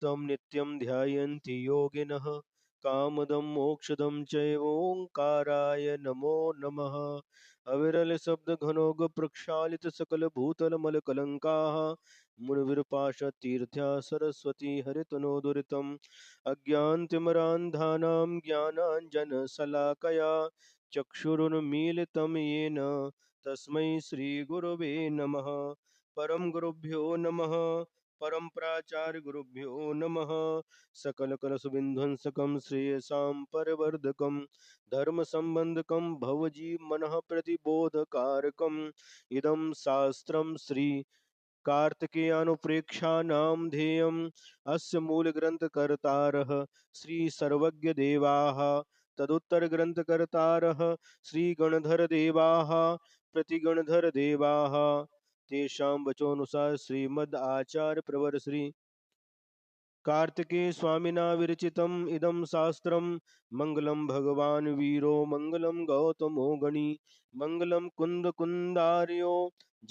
तं नित्यं ध्यायन्ति योगिनः कामदं मोक्षदं चैवोङ्काराय नमो नमः। अविरलशब्दघनोग प्रक्षालितसकलभूतलमलकलङ्काः मुनिविरूपाशतीर्थ्या सरस्वती हरितनोदुरितम् अज्ञानतिमिरान्धानां ज्ञानाञ्जनशलाकया चक्षुरुन्मीलितं येन तस्मै श्रीगुरवे नमः। परं गुरुभ्यो नमः। परं प्राचार्यगुरुभ्यो नमः। सकलकलशविध्वंसकं श्रेयसां परिवर्धकं धर्मसम्बन्धकं भवजीवमनः प्रतिबोधकारकम् इदं शास्त्रं श्री कार्तिकेयानुप्रेक्षाणां ध्येयम् अस्य मूलग्रन्थकर्तारः श्रीसर्वज्ञदेवाः तदुत्तरग्रन्थकर्तारः श्रीगणधरदेवाः प्रतिगणधरदेवाः तेषां वचोनुसार श्रीमद् आचार्यप्रवर श्री कार्तिकेय स्वामिना विरचितम् इदं शास्त्रम् मङ्गलं भगवान् वीरो मङ्गलं गौतमो गणी मङ्गलं कुन्दकुन्दार्यो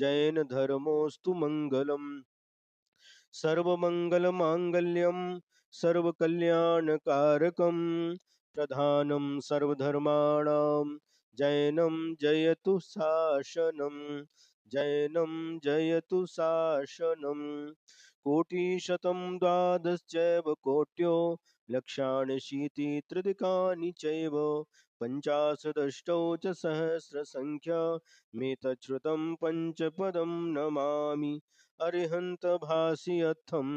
जैन धर्मोऽस्तु मङ्गलम्। सर्वमङ्गलमाङ्गल्यं सर्वकल्याणकारकं प्रधानं सर्वधर्माणां जैनं जयतु शासनं जैनं जयतु शासनं। कोटिशतं द्वादशैव कोट्यो लक्षाण्यशीतित्रिदकानि चैव पञ्चाशदष्टौ च सहस्रसङ्ख्या मेतच्छ्रुतं पञ्चपदं नमामि अरिहंत भाषियत्थं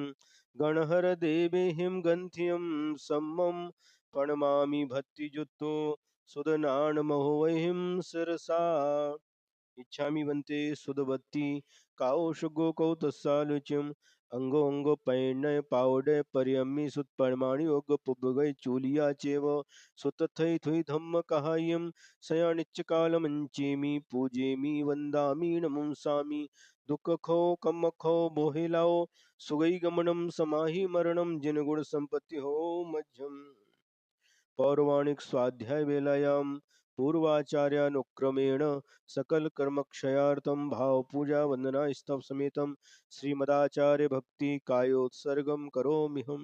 गणहर देवेहिं गन्त्यं सम्मं प्रणमामि भक्तियुक्तो सुदनानमहोवहिं शिरसा इच्छामि वन्ते सुदवती काउशगो कौतसालुच्यम अंगो अंगो पैणय पावडे परियम्मि सुतपर्माणि योग पुबगै चूलिया चेव सुतथै थुई धम्म कहायम सयानिच्च कालमंचेमि पूजेमि वन्दामि नमुंसामि दुख खो कम खो बोहिलाओ सुगई गमनम समाहि मरणम जिन गुण संपत्ति हो मध्यम पौर्वाणिक स्वाध्याय वेलायां पूर्वाचार्यानुक्रमेण सकल कर्मक्षयार्थं भाव पूजा वंदना स्तव समेतं श्रीमदाचार्य भक्ति कायोत्सर्गम करोम्यहम्।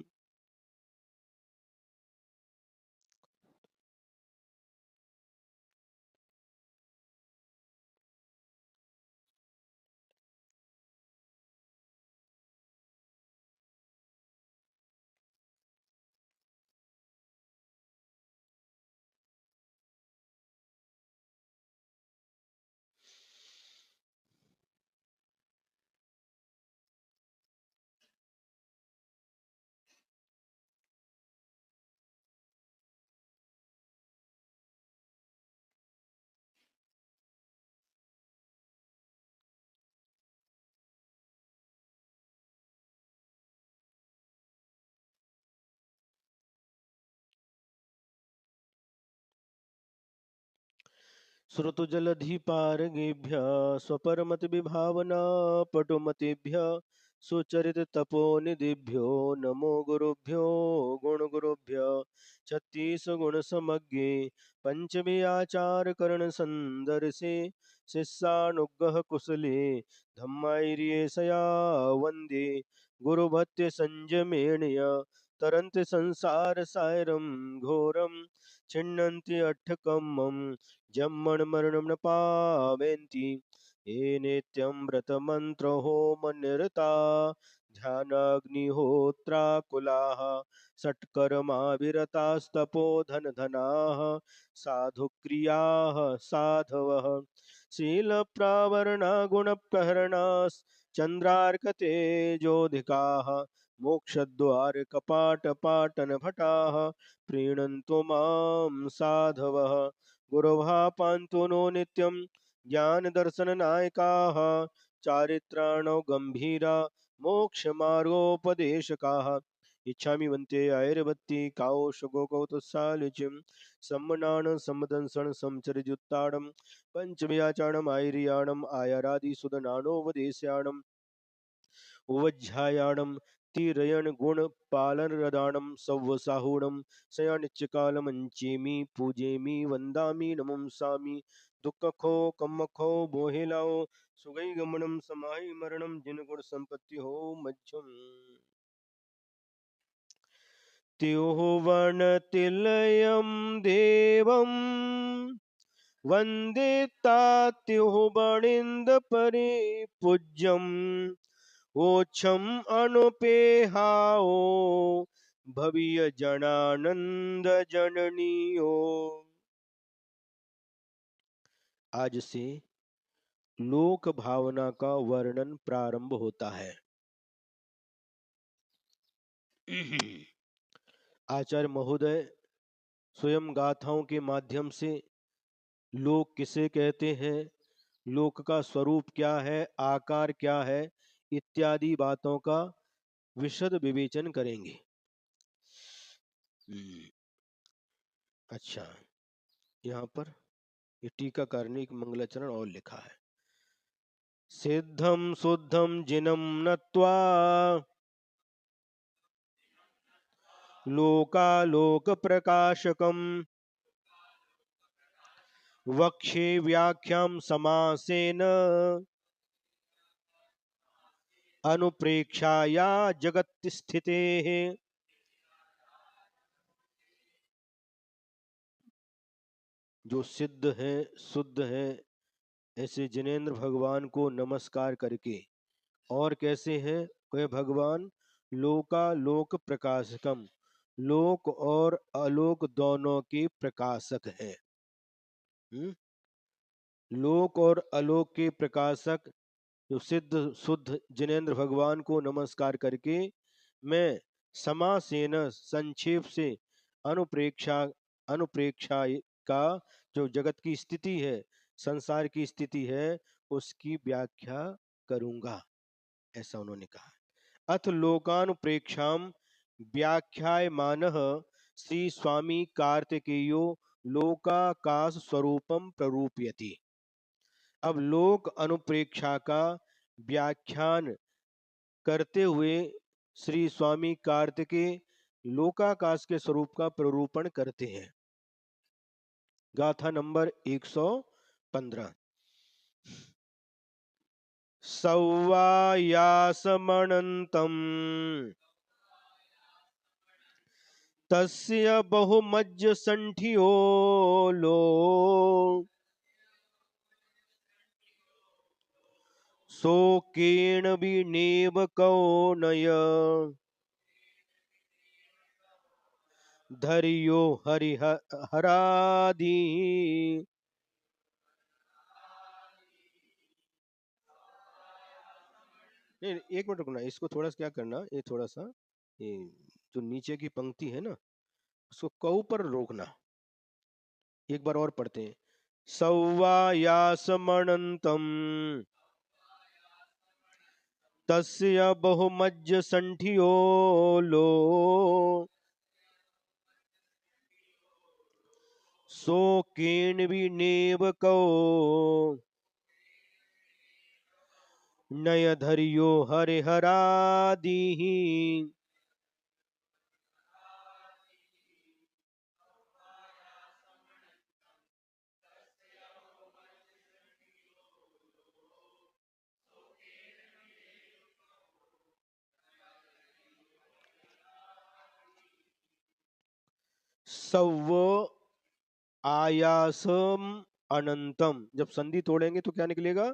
श्रुतुजलधिपारगेभ्यः स्वपरमतिविभावना पटुमतिभ्यः सुचरिततपोनिधिभ्यो नमो गुरुभ्यो गुणगुरुभ्यो छत्तीसगुणसमज्ञे पंचमे आचारकरणसन्दर्शे शिष्यानुग्रह कुशले धम्मायिर्येषया वन्दे गुरुभक्त्य संयमेणया तरन्ति संसारसायरं घोरं छिन्नन्ति अट्ठकमं जम्मण मरणं न पावन्ति ये नित्यं व्रतमन्त्र होमनिरता ध्यानाग्निहोत्राकुलाः षट्कर्मा विरतास्तपो धनाः साधुक्रियाः साधवः शीलप्रावरणा गुणप्रहरणाश्चन्द्रार्कतेजोधिकाः मोक्षद्वारकपाटपाटनभटाः प्रीणन्तो मां साधवः गुरवः पान्तु नो नित्यं ज्ञानदर्शननायकाः चारित्राणो गम्भीरा मोक्षमार्गोपदेशकाः इच्छामि वन्ते आयुर्वत्ति काओशगोकौतसालुचिं सम्मनान सम्मदंसण समचरजुत्ताडं पञ्चव्याचारणम् आयर्याणम् आयारादिसुदनानोपदेश्याणम् उवज्झायाणं तिरयण गुणपालनरदानं सव्वसाहूणं शयानित्यकालमञ्चेमि पूजेमि वन्दामि नमंसामि दुःखखो कम्मखो बोहिलाओ सुगैगमनं समाहि मरणं जिनगुण संपत्ति हो मध्यम त्योः वर्णतिलयं देवं वन्दे तात्युः वणिन्दपरे पूज्यम् ओछम अनुपेहाओ भवीय जनानंद जननियो। आज से लोक भावना का वर्णन प्रारंभ होता है। आचार्य महोदय स्वयं गाथाओं के माध्यम से लोक किसे कहते हैं, लोक का स्वरूप क्या है, आकार क्या है, इत्यादि बातों का विशद विवेचन करेंगे। अच्छा, यहाँ पर ये टीकाकारणी मंगलाचरण और लिखा है। सिद्धम शुद्धम जिनम नत्वा लोकालोक प्रकाशकम वक्षे व्याख्याम समासेन अनुप्रेक्षाया जगत स्थिते। जो सिद्ध है शुद्ध है ऐसे जिनेन्द्र भगवान को नमस्कार करके, और कैसे हैं कहे भगवान, लोकालोक प्रकाशकम, लोक और अलोक दोनों के प्रकाशक है। लोक और अलोक के प्रकाशक जो सिद्ध शुद्ध जिनेन्द्र भगवान को नमस्कार करके मैं समासेन संक्षेप से अनुप्रेक्षा अनुप्रेक्षा का जो जगत की स्थिति है, संसार की स्थिति है, उसकी व्याख्या करूंगा, ऐसा उन्होंने कहा। अथ लोकानुप्रेक्षाम व्याख्यायमानः श्री स्वामी कार्तिकेयो लोकाकाश स्वरूपम प्ररूपयति। अब लोक अनुप्रेक्षा का व्याख्यान करते हुए श्री स्वामी कार्तिकेय लोकाकाश के स्वरूप का प्ररूपण करते हैं। गाथा नंबर 115। सौवायासमनंतम तस्य बहुमज्ज संठियो लो शोकेण विनेव कौनय धरियो हरिहरादि। नहीं, एक मिनट रुकना, इसको थोड़ा सा क्या करना, ये थोड़ा सा ये जो नीचे की पंक्ति है ना उसको कऊ पर रोकना। एक बार और पढ़ते हैं। सौवायासमनंतम तस्य बहुमज्ज संठियो लो शोकेन विनेव कौ नय धरियो हरिहरादि। सव आयासम अनंतम, जब संधि तोड़ेंगे तो क्या निकलेगा,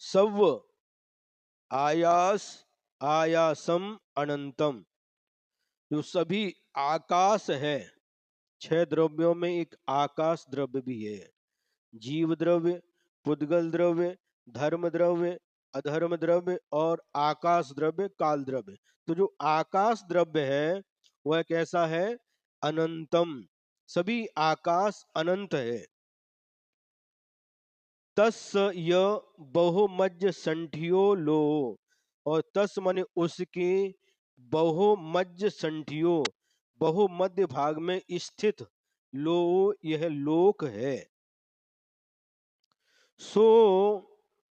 सव आयास आयासम अनंतम। जो सभी आकाश है, 6 द्रव्यों में एक आकाश द्रव्य भी है। जीव द्रव्य, पुद्गल द्रव्य, धर्म द्रव्य, अधर्म द्रव्य और आकाश द्रव्य, काल द्रव्य। तो जो आकाश द्रव्य है वह कैसा है, अनंतम, सभी आकाश अनंत है। तस् य बहुमज्ज संठियो लो, और तस माने उसके, बहुमज्ज संठियो बहुमध्य भाग में स्थित, लो यह लोक है। सो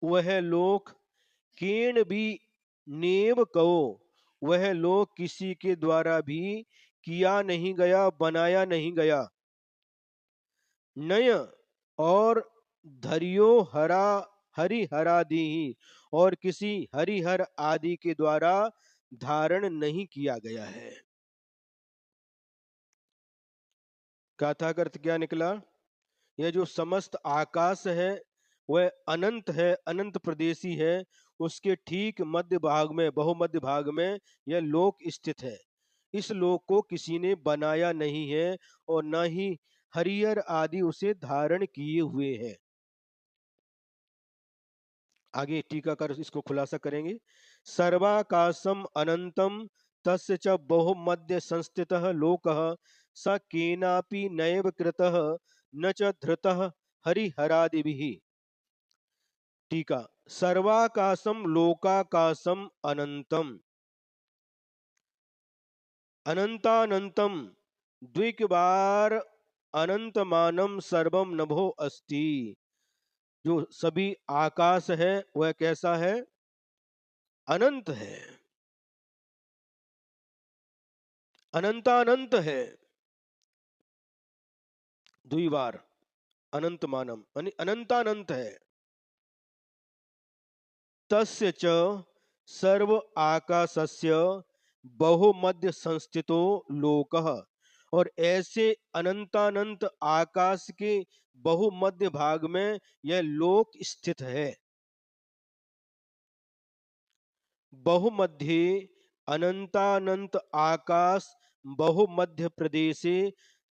वह लोक, केण भी नेव कहो, वह लोक किसी के द्वारा भी किया नहीं गया, बनाया नहीं गया। नय और धरियो हरा हरिहरादि, और किसी हरिहर आदि के द्वारा धारण नहीं किया गया है। गाथा का अर्थ क्या निकला? यह जो समस्त आकाश है वह अनंत है, अनंत प्रदेशी है। उसके ठीक मध्य भाग में, बहुमध्य भाग में यह लोक स्थित है। इस लोक को किसी ने बनाया नहीं है और न ही हरिहर आदि उसे धारण किए हुए हैं। आगे टीकाकार इसको खुलासा करेंगे। सर्वाकाशम अनंतम तस्य च बहुमध्य संस्थितः लोकः स केनापि नैव कृतः न च धृतः हरिहरादिभिः। टीका। सर्वाकाशम लोकाकाशम अनंतम अनंतानंतम द्विकबार अनंतमानम सर्वम नभो अस्ति। जो सभी आकाश है वह कैसा है? अनंत है, अनंतानंत है। द्विबार अनंत मानम यानी अनंतानंत है। तस्य च सर्व आकाशस्य बहुमध्य संस्थितो लोकः। और ऐसे अनंतानंत आकाश के बहुमध्य भाग में यह लोक स्थित है। बहुमध्य अनंतानंत आकाश बहुमध्य प्रदेशे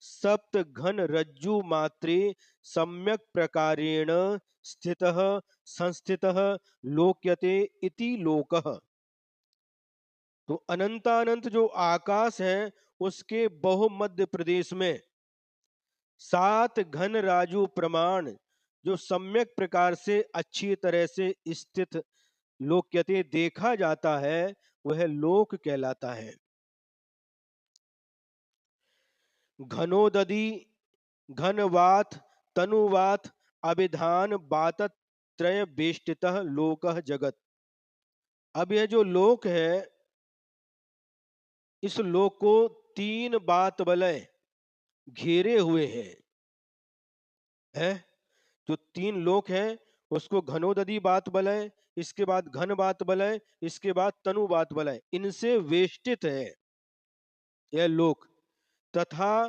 सप्त घन रज्जु मात्रे सम्यक प्रकारेण स्थितः संस्थितः लोक्यते इति लोकः। तो अनंतानंत जो आकाश है उसके बहुमध्य प्रदेश में 7 घन राजु प्रमाण जो सम्यक प्रकार से अच्छी तरह से स्थित लोक्यते देखा जाता है वह लोक कहलाता है। घनोदधि घनवात तनुवात अभिधान बात त्रय बेष्टितः लोकः जगत। अब यह जो लोक है इस लोक को 3 बात वलय घेरे हुए है। जो 3 लोक है उसको घनोदधि बात वलय, इसके बाद घन बात वलय, इसके बाद तनु बात वलय, इनसे वेष्टित है यह लोक। तथा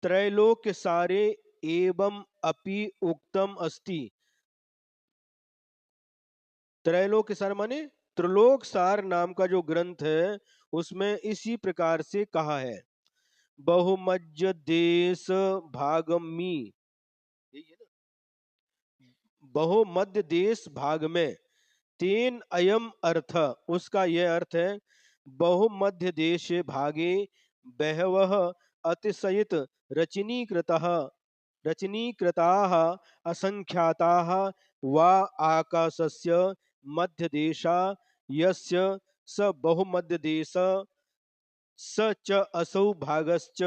त्रैलोक्य सारे एवं अपि उक्तम अस्ति। त्रैलोक्य सार माने त्रिलोक सार नाम का जो ग्रंथ है उसमें इसी प्रकार से कहा है। बहुमज्ज देश भागमी, यही है ना, बहुमध्य देश भाग में 3 अयम अर्थ। उसका यह अर्थ है बहुमध्य देश भागे बहवः अतिशयित रचनीकृतः रचनीकृताः असंख्याताः वा आकाशस्य मध्यदेशा यस्य स बहुमध्यदेश स च असौ भागश्च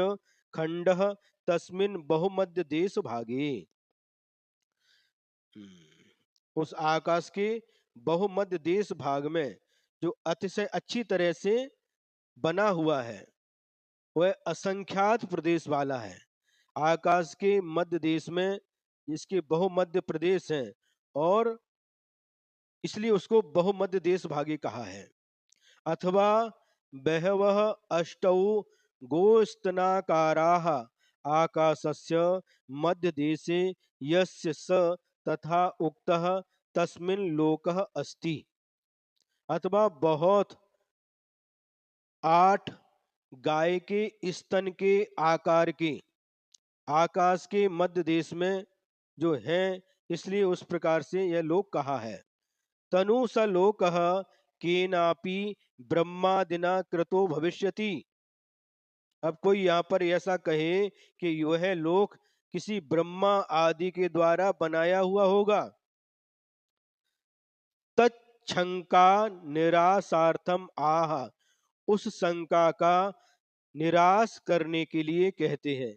खंडः तस्मिन् बहुमध्यदेश भागे। उस आकाश के बहुमध्य देश भाग में जो अतिशय अच्छी तरह से बना हुआ है वह असंख्यात प्रदेश वाला है। आकाश के मध्य देश में इसके बहुमध्य प्रदेश हैं और इसलिए उसको बहुमध्य देश भागी कहा है। अथवा बहवः अष्टौ गोस्तनाकाराः आकाशस्य मध्य देशे यस्य स तथा उक्तः तस्मिन् लोकः अस्ति। अथवा बहुत 8 गाय के स्तन के आकार के आकाश के मध्य देश में जो है इसलिए उस प्रकार से यह लोक कहा है। तनु स लोकः केनापि ब्रह्मादिना कृतो भविष्यति। अब कोई यहाँ पर ऐसा कहे कि यह लोक किसी ब्रह्मा आदि के द्वारा बनाया हुआ होगा। तच्छंका निरासार्थम आह, उस शंका का निराश करने के लिए कहते हैं।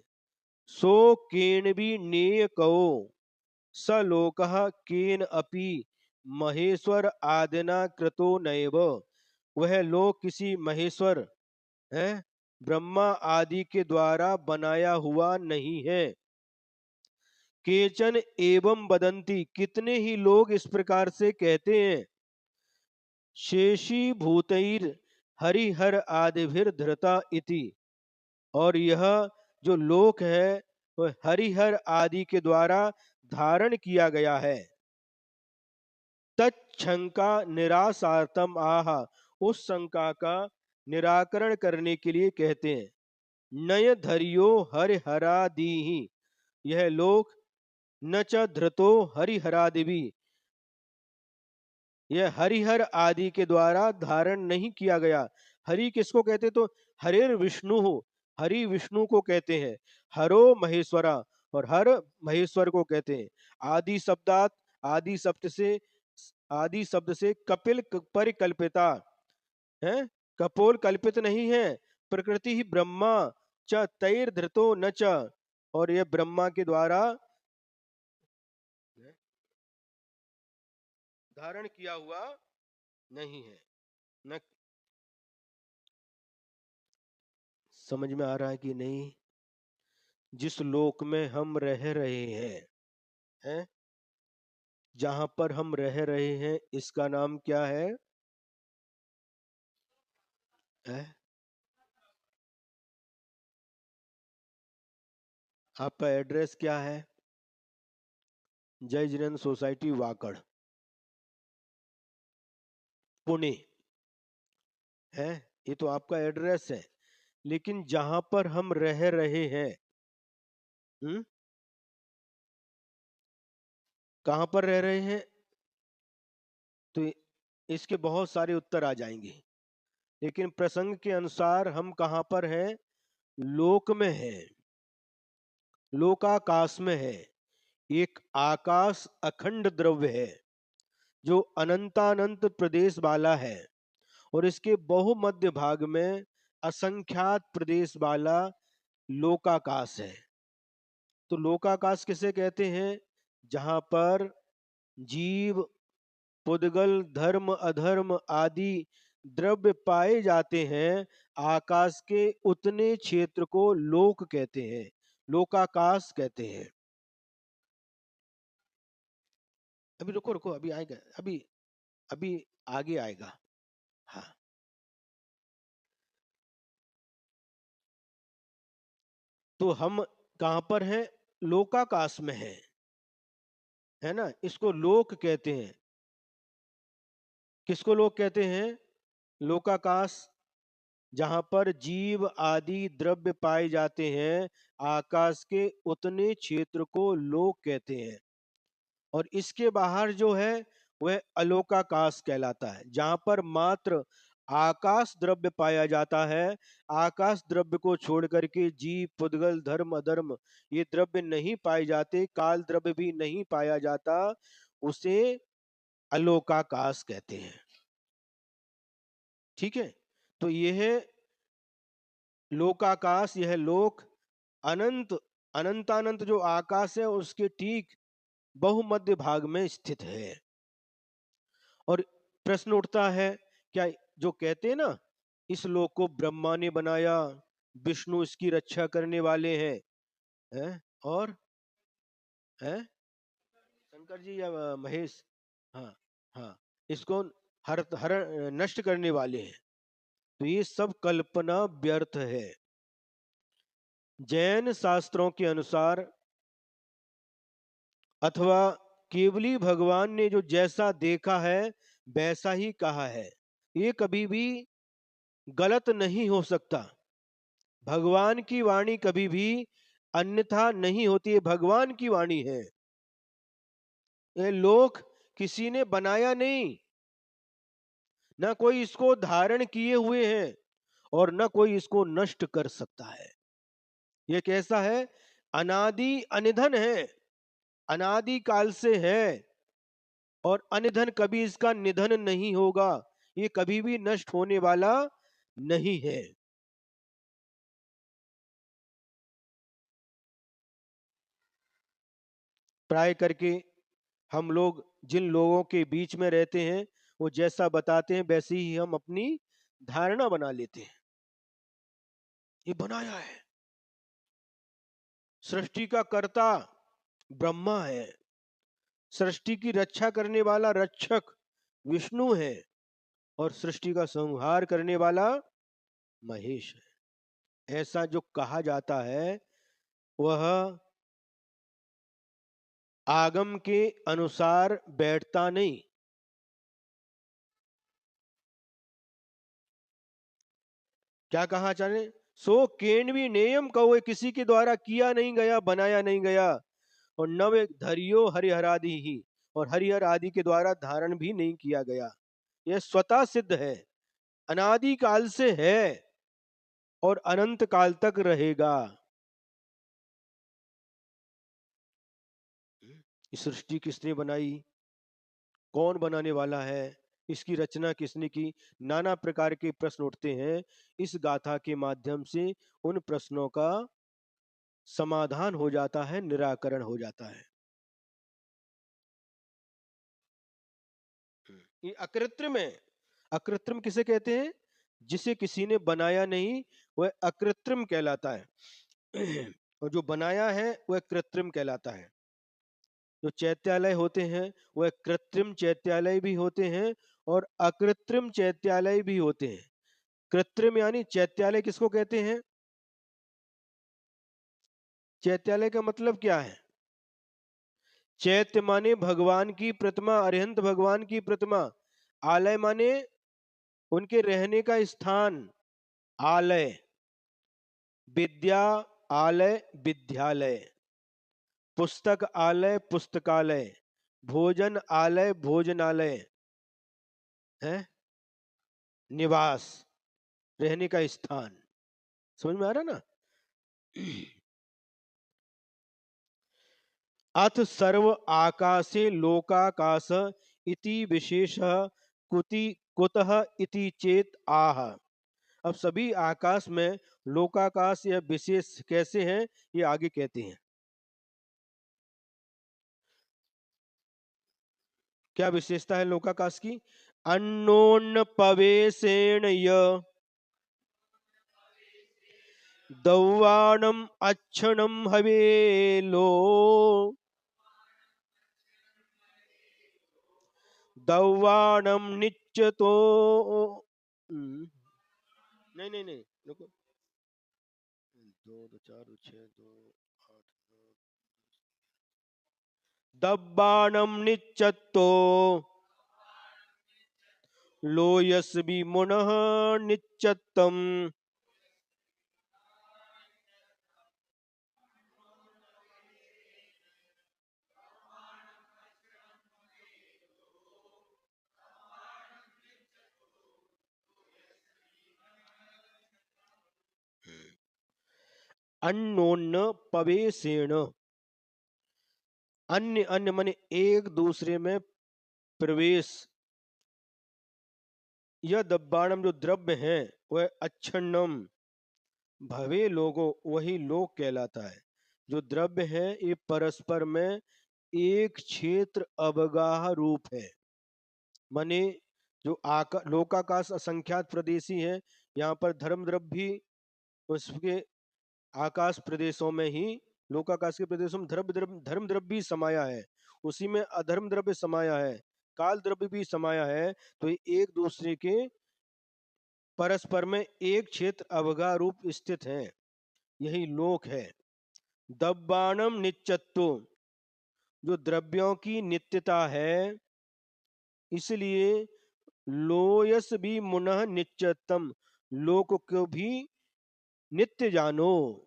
सो केन भी नेय कहो स लोकः केन अपि महेश्वर आदिना कृतो नैव। वह लोक किसी महेश्वर है ब्रह्मा आदि के द्वारा बनाया हुआ नहीं है। केचन एवं वदंती, कितने ही लोग इस प्रकार से कहते हैं। शेषी भूतैर हरिहर आदिभिर धृता इति। और यह जो लोक है वह हरिहर आदि के द्वारा धारण किया गया है। तच्छंका निरासार्थम आह, उस शंका का निराकरण करने के लिए कहते हैं, नय धरियो हरिहरादि, यह लोक न च धृतो हरिहरादिवी, यह हरिहर आदि के द्वारा धारण नहीं किया गया। हरि किसको कहते? तो हरिर विष्णु, हरि विष्णु को कहते हैं। हरो महेश्वरा, और हर महेश्वर को कहते हैं। आदि शब्दात, आदि शब्द से कपिल परिकल्पिता है, कपोल कल्पित नहीं है। प्रकृति ही ब्रह्मा च तैर धृतो न च, और यह ब्रह्मा के द्वारा धारण किया हुआ नहीं है। न समझ में आ रहा है कि नहीं? जिस लोक में हम रह रहे हैं, जहां पर हम रह रहे हैं, इसका नाम क्या है? है? आपका एड्रेस क्या है? जय जिनेन्द्र सोसाइटी वाकड़, पुणे है। ये तो आपका एड्रेस है। लेकिन जहां पर हम रह रहे हैं, कहां पर रह रहे हैं? तो इसके बहुत सारे उत्तर आ जाएंगे, लेकिन प्रसंग के अनुसार हम कहां पर हैं? लोक में है, लोकाकाश में है। एक आकाश अखंड द्रव्य है जो अनंतानंत प्रदेश वाला है, और इसके बहुमध्य भाग में असंख्यात प्रदेश वाला लोकाकाश है। तो लोकाकाश किसे कहते हैं? जहां पर जीव, पुद्गल, धर्म, अधर्म आदि द्रव्य पाए जाते हैं, आकाश के उतने क्षेत्र को लोक कहते हैं, लोकाकाश कहते हैं। अभी रुको रुको, अभी आएगा, अभी अभी आगे आएगा। हाँ, तो हम कहां पर हैं? लोकाकाश में है ना। इसको लोक कहते हैं। किसको लोक कहते हैं? लोकाकाश, जहां पर जीव आदि द्रव्य पाए जाते हैं, आकाश के उतने क्षेत्र को लोक कहते हैं। और इसके बाहर जो है वह अलोकाकाश कहलाता है, जहां पर मात्र आकाश द्रव्य पाया जाता है। आकाश द्रव्य को छोड़ करके जीव, पुद्गल, धर्म, अधर्म ये द्रव्य नहीं पाए जाते, काल द्रव्य भी नहीं पाया जाता, उसे अलोकाकाश कहते हैं। ठीक है, तो यह लोकाकाश, यह लोक अनंत, अनंतानंत जो आकाश है उसके ठीक बहुमध्य भाग में स्थित है। और प्रश्न उठता है, क्या जो कहते हैं ना इस लोक को ब्रह्मा ने बनाया, विष्णु इसकी रक्षा करने वाले हैं, और हैं शंकर जी या महेश, हाँ हाँ, इसको हर हर नष्ट करने वाले हैं, तो ये सब कल्पना व्यर्थ है। जैन शास्त्रों के अनुसार, अथवा केवली भगवान ने जो जैसा देखा है वैसा ही कहा है, ये कभी भी गलत नहीं हो सकता। भगवान की वाणी कभी भी अन्यथा नहीं होती है, भगवान की वाणी है। ये लोक किसी ने बनाया नहीं, ना कोई इसको धारण किए हुए हैं, और ना कोई इसको नष्ट कर सकता है। ये कैसा है? अनादि अनिधन है, अनादि काल से है, और अनिधन कभी इसका निधन नहीं होगा, ये कभी भी नष्ट होने वाला नहीं है। प्राय करके हम लोग जिन लोगों के बीच में रहते हैं, वो जैसा बताते हैं वैसे ही हम अपनी धारणा बना लेते हैं। ये बनाया है, सृष्टि का कर्ता ब्रह्मा है, सृष्टि की रक्षा करने वाला रक्षक विष्णु है, और सृष्टि का संहार करने वाला महेश है। ऐसा जो कहा जाता है वह आगम के अनुसार बैठता नहीं। क्या कहा आचार्य? सो केनवी नेयम कहो, किसी के द्वारा किया नहीं गया, बनाया नहीं गया। और नव धरियो हरिहरादि ही, और हरिहर आदि के द्वारा धारण भी नहीं किया गया। यह स्वतः सिद्ध है, अनादि काल से है और अनंत काल तक रहेगा। ये सृष्टि किसने बनाई, कौन बनाने वाला है, इसकी रचना किसने की, नाना प्रकार के प्रश्न उठते हैं। इस गाथा के माध्यम से उन प्रश्नों का समाधान हो जाता है, निराकरण हो जाता है। ये अकृत्रिम है। अकृत्रिम किसे कहते हैं? जिसे किसी ने बनाया नहीं, वह अकृत्रिम कहलाता है। और जो बनाया है वह कृत्रिम कहलाता है। जो चैत्यालय होते हैं वह कृत्रिम चैत्यालय भी होते हैं और अकृत्रिम चैत्यालय भी होते हैं। कृत्रिम यानी चैत्यालय किसको कहते हैं? चैत्यालय का मतलब क्या है? चैत्य माने भगवान की प्रतिमा, अरिहंत भगवान की प्रतिमा। आलय माने उनके रहने का स्थान, आलय। विद्या आलय, विद्यालय। पुस्तक आलय, पुस्तकालय। भोजन आलय, भोजनालय है। निवास, रहने का स्थान। समझ में आ रहा ना? अथ सर्व आकाशे लोकाकाश इति विशेष कुति कुतः इति चेत आह। अब सभी आकाश में लोकाकाश या विशेष कैसे हैं, ये आगे कहते हैं। क्या विशेषता है लोकाकाश की? अन्नोन्न पवेशेण य दौवाणम अच्छणम हवेलो दौवाणम निच्चतो। नहीं नहीं नहीं, रुको। दो दो चार दो छः दो आठ नौ। दब्बाणम निच्चतो लोयस्वि मुनः निच्चतम। अन्योन्य पवेशेण, अन्य अन्य माने एक दूसरे में प्रवेश। यह दब्बाणम जो द्रव्य है वह अच्छन्नम भवे लोगो, वही लोक कहलाता है। जो द्रव्य है ये परस्पर में एक क्षेत्र अवगाह रूप है। माने जो लोकाकाश असंख्यात प्रदेशी है, यहाँ पर धर्म द्रव्य भी उसके आकाश प्रदेशों में ही, लोकाकाश के प्रदेशों में धर्म द्रव्य भी समाया है, उसी में अधर्म द्रव्य समाया है, काल द्रव्य भी समाया है। तो ये एक दूसरे के परस्पर में एक क्षेत्र अवगा रूप स्थित है, यही लोक है। दब्बाणम नित्यत्व, जो द्रव्यों की नित्यता है, इसलिए लोयस भी मुनः नित्यतम, लोक को भी नित्य जानो।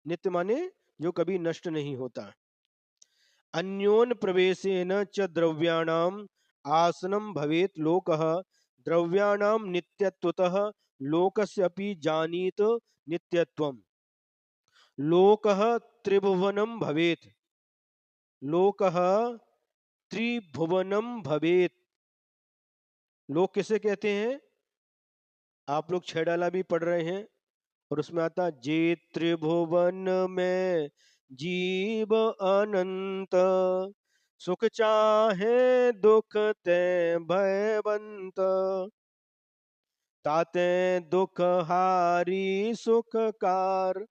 नित्य माने जो कभी नष्ट नहीं होता। अन्योन प्रवेशेन च द्रव्याणाम आसनम भवेत लोकः, द्रव्याणाम नित्यत्वतः लोकस्य अपि जानीत नित्यत्वम्। लोकः त्रिभुवनम भवेत, लोकः त्रिभुवनम भवेत। लोक किसे कहते हैं? आप लोग छह डाला भी पढ़ रहे हैं और उसमें आता जे त्रिभुवन में जीव अनंत, सुख चाहे दुख ते भयवंत, ताते दुख हारी सुखकार,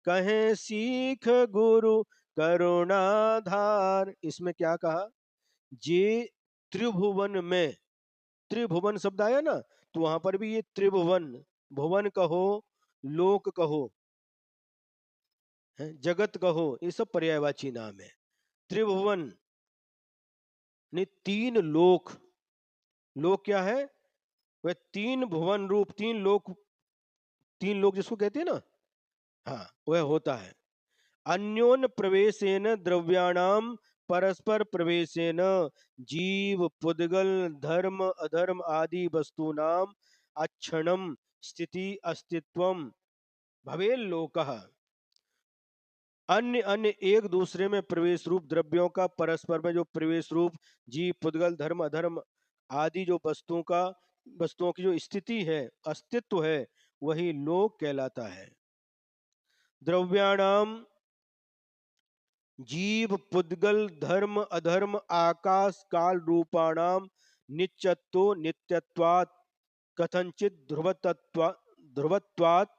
कहे सीख गुरु करुणाधार। इसमें क्या कहा? जे त्रिभुवन में, त्रिभुवन शब्द आया ना, तो वहां पर भी ये त्रिभुवन, भुवन कहो, लोक कहो, जगत कहो, ये सब पर्यायवाची नाम है। त्रिभुवन ने तीन लोक, लोक क्या है? वह तीन भुवन रूप, तीन लोक, तीन लोक जिसको कहते हैं ना, हाँ वह होता है। अन्योन प्रवेशेन द्रव्याणाम परस्पर प्रवेशेन जीव पुद्गल धर्म अधर्म आदि वस्तूनाम अक्षणम स्थिति अस्तित्वम भवेल लोकः। अन्य अन्य एक दूसरे में प्रवेश रूप द्रव्यों का परस्पर में जो प्रवेश रूप जीव पुद्गल धर्म अधर्म आदि जो वस्तुओं की जो स्थिति है, अस्तित्व है, वही लोक कहलाता है। द्रव्याणाम जीव पुद्गल धर्म अधर्म आकाश काल रूपाणाम नित्यत्तो नित्यत्वात् कथंचित ध्रुवत्वात्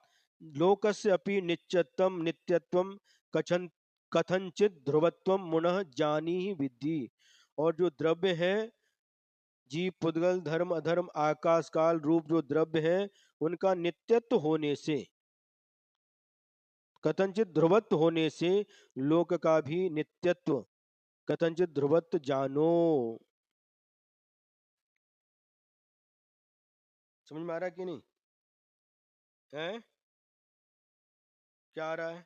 लोकस्य अपि नित्यत्वम नित्यत्वम कथन कथंचित ध्रुवत्वम मुनः जानी ही विद्धि। और जो द्रव्य है, जीव पुद्गल धर्म अधर्म आकाश काल रूप जो द्रव्य है, उनका नित्यत्व होने से, कथंचित ध्रुवत्व होने से लोक का भी नित्यत्व कथंचित ध्रुवत्व जानो। समझ में आ रहा है कि नहीं? है क्या आ रहा है?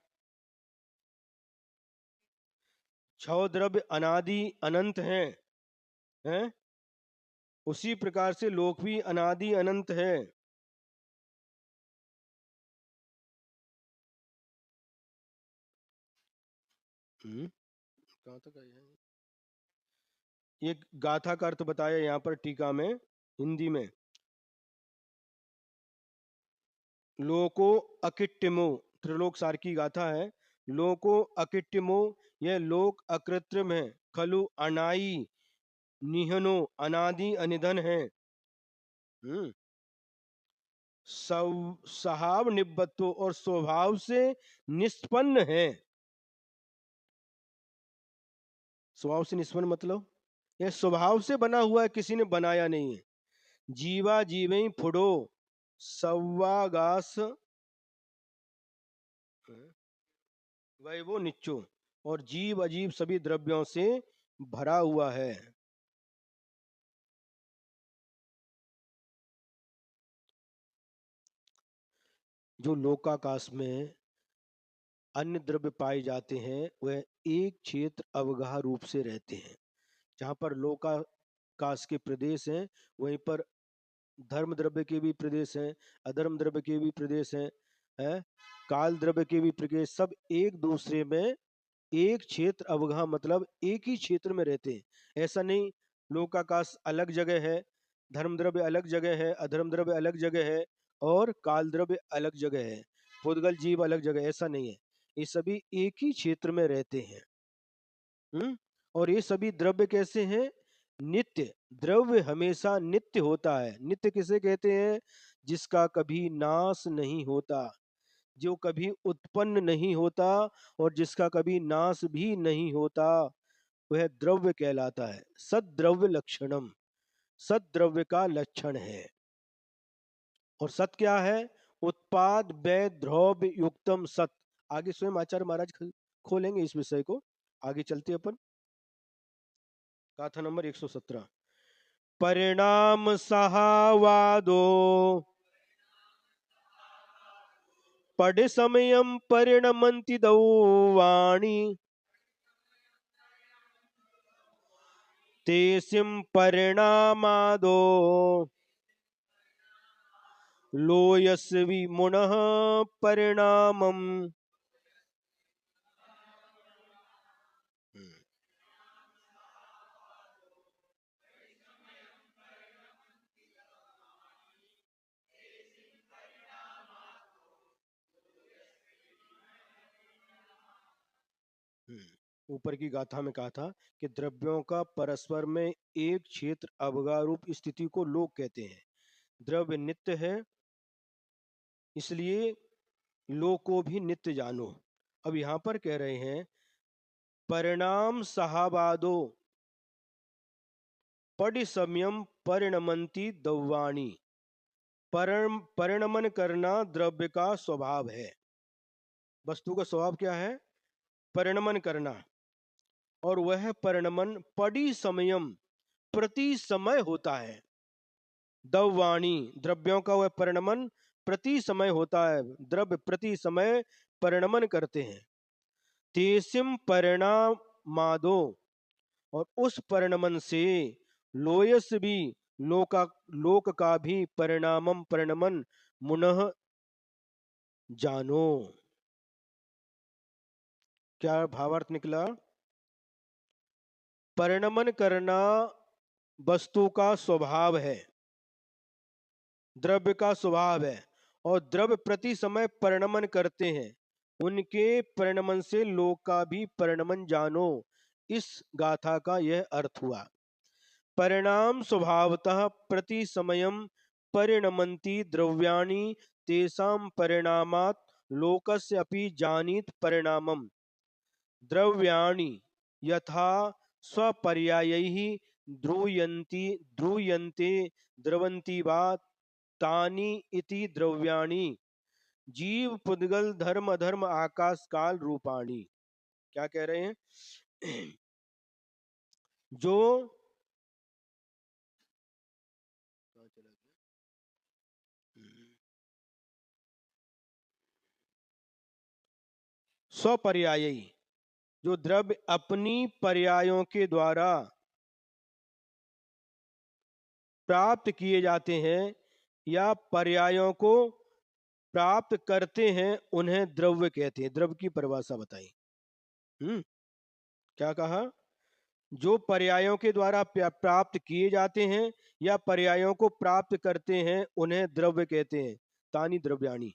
छह द्रव्य अनादि अनंत हैं? उसी प्रकार से लोक भी अनादि अनंत है। कहाँ तक आई है? ये गाथा का अर्थ बताया यहाँ पर टीका में, हिंदी में। लोको अकिट्टिमो, त्रिलोक सार की गाथा है। लोको अकिट्टिमो, यह लोक अकृत्रिम है। खलु अनाई निहनो, अनादि अनिधन है। हम्म स्वभाव निबद्धो, और स्वभाव से निष्पन्न है। स्वभाव से निष्पन्न मतलब यह स्वभाव से बना हुआ है, किसी ने बनाया नहीं है। जीवा जीवई फुडो सवागास वह वो निच्चो, और जीव अजीब सभी द्रव्यों से भरा हुआ है। जो लोकाकाश में अन्य द्रव्य पाए जाते हैं, वह एक क्षेत्र अवगाह रूप से रहते हैं। जहाँ पर लोकाकाश के प्रदेश हैं, वहीं पर धर्म द्रव्य के भी प्रदेश हैं, अधर्म द्रव्य के भी प्रदेश हैं, काल द्रव्य के भी प्रदेश, सब एक दूसरे में एक क्षेत्र अवगाह मतलब एक ही क्षेत्र में रहते हैं। ऐसा नहीं लोकाकाश अलग जगह है, धर्म द्रव्य अलग जगह है, अधर्म द्रव्य अलग जगह है, और काल द्रव्य अलग जगह है, पुद्गल जीव अलग जगह, ऐसा नहीं है। ये सभी एक ही क्षेत्र में रहते हैं। और ये सभी द्रव्य कैसे हैं? नित्य। द्रव्य हमेशा नित्य होता है। नित्य किसे कहते हैं? जिसका कभी नाश नहीं होता, जो कभी उत्पन्न नहीं होता, और जिसका कभी नाश भी नहीं होता, वह द्रव्य कहलाता है। सद्द्रव्य लक्षणम, सद्द्रव्य का लक्षण है। और सत क्या है? उत्पाद व्यय द्रव्य युक्तम सत। आगे स्वयं आचार्य महाराज खोलेंगे इस विषय को। आगे चलते अपन। गाथा नंबर 117। परिणाम सहावादो पढ़ समयम परिणमंति दौवाणी तेसिम परिणामादो लोयस्वि मुनः परिणामम। ऊपर की गाथा में कहा था कि द्रव्यों का परस्पर में एक क्षेत्र अवगाह रूप स्थिति को लोक कहते हैं। द्रव्य नित्य है, इसलिए लोक को भी नित्य जानो। अब यहाँ पर कह रहे हैं परिणाम सहाबादो पडिसमयम परिणमंती दौवाणी। परिणमन करना द्रव्य का स्वभाव है। वस्तु का स्वभाव क्या है? परिणमन करना। और वह परिणमन पड़ी समयम प्रति समय होता है। दववाणी द्रव्यों का वह परिणमन प्रति समय होता है, द्रव्य प्रति समय परिणमन करते हैं। तेसिम परिणामादो और उस परिणमन से लोयस भी लोक का भी परिणामम परिणमन मुनः जानो। क्या भावार्थ निकला? परिणमन करना वस्तु का स्वभाव है, द्रव्य का स्वभाव है, और द्रव्य प्रति समय परिणमन करते हैं, उनके परिणमन से लोक का भी परिणमन जानो। इस गाथा का यह अर्थ हुआ। परिणाम स्वभावतः प्रति समयम परिणमन्ति द्रव्याणि तेषां परिणामात् लोकस्य अपि जानीत परिणामम। द्रव्याणि यथा स्वपर्यायैः ध्रुयन्ते द्रवन्ति वा तानि इति द्रव्याणि जीव पुद्गल धर्म अधर्म आकाश काल रूपाणि। क्या कह रहे हैं? जो स्वपर्यायी, जो द्रव्य अपनी पर्यायों के द्वारा प्राप्त किए जाते हैं या पर्यायों को प्राप्त करते हैं, उन्हें द्रव्य कहते हैं। द्रव्य की परिभाषा बताई। क्या कहा? जो पर्यायों के द्वारा प्राप्त किए जाते हैं या पर्यायों को प्राप्त करते हैं, उन्हें द्रव्य कहते हैं। तानी द्रव्याणी,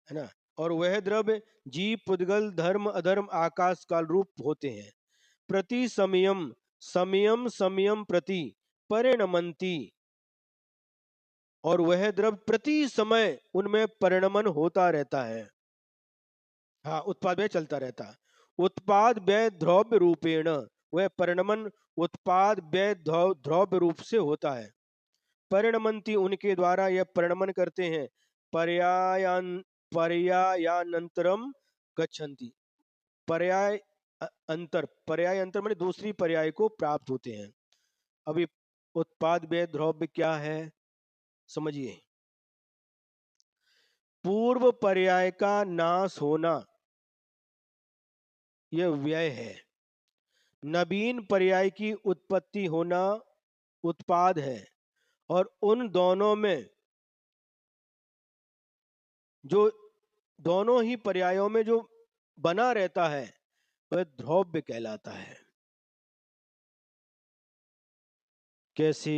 है ना। और वह द्रव्य जीव पुद्गल धर्म अधर्म आकाश काल रूप होते हैं। प्रति समयम समयम समयम प्रति परिणमन्ति, और वह द्रव्य प्रति समय उनमें परिणमन होता रहता है। हाँ, उत्पाद व्यय चलता रहता है। उत्पाद व्यय द्रव्य रूपेण, वह परिणमन उत्पाद व्यय द्रव्य रूप से होता है। परिणमन्ति, उनके द्वारा यह परिणमन करते हैं। पर्यायानंतरम गच्छन्ति, पर्याय पर्याय अंतर माने दूसरी पर्याय को प्राप्त होते हैं। अभी उत्पाद व्यय द्रव्य क्या है समझिए। पूर्व पर्याय का नाश होना यह व्यय है। नवीन पर्याय की उत्पत्ति होना उत्पाद है। और उन दोनों में जो दोनों ही पर्यायों में जो बना रहता है वह द्रव्य कहलाता है। कैसे?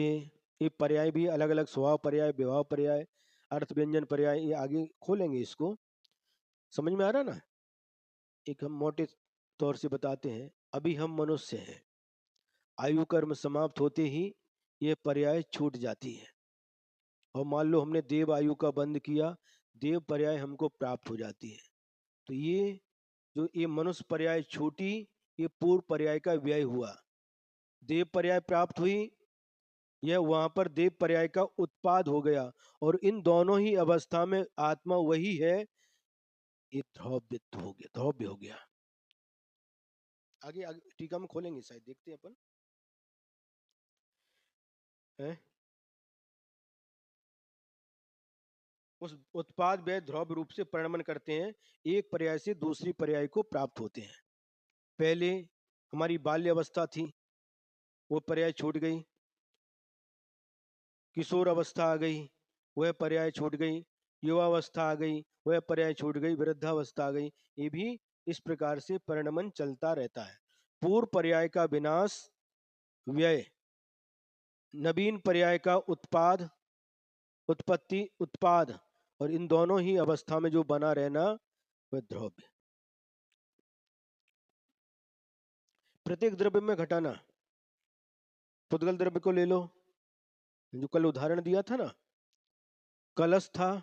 ये पर्याय भी अलग अलग, स्वभाव पर्याय, विभाव पर्याय, अर्थ व्यंजन पर्याय, ये आगे खोलेंगे। इसको समझ में आ रहा ना? एक हम मोटे तौर से बताते हैं। अभी हम मनुष्य हैं, आयु कर्म समाप्त होते ही ये पर्याय छूट जाती है, और मान लो हमने देव आयु का बंद किया, देव पर्याय हमको प्राप्त हो जाती है। तो ये जो ये मनुष्य पर्याय छूटी, ये पूर्व पर्याय का व्यय हुआ। देव पर्याय प्राप्त हुई, यह वहां पर देव पर्याय का उत्पाद हो गया। और इन दोनों ही अवस्था में आत्मा वही है, ये द्रव्यत्व हो गया, द्रव्य हो गया। आगे आगे टीका में खोलेंगे, शायद देखते हैं अपन है? उस उत्पाद व्यय द्रव्य रूप से परिणमन करते हैं, एक पर्याय से दूसरी पर्याय को प्राप्त होते हैं। पहले हमारी बाल्य अवस्था थी, वो पर्याय छूट गई। किशोर अवस्था आ गई, वह पर्याय छूट गई। युवावस्था आ गई, वह पर्याय छूट गई। वृद्धावस्था आ गई। ये भी इस प्रकार से परिणमन चलता रहता है। पूर्व पर्याय का विनाश व्यय, नवीन पर्याय का उत्पाद उत्पत्ति उत्पाद, और इन दोनों ही अवस्था में जो बना रहना वह द्रव्य। प्रत्येक द्रव्य में घटाना। पुद्गल द्रव्य को ले लो, जो कल उदाहरण दिया था ना। कलश था,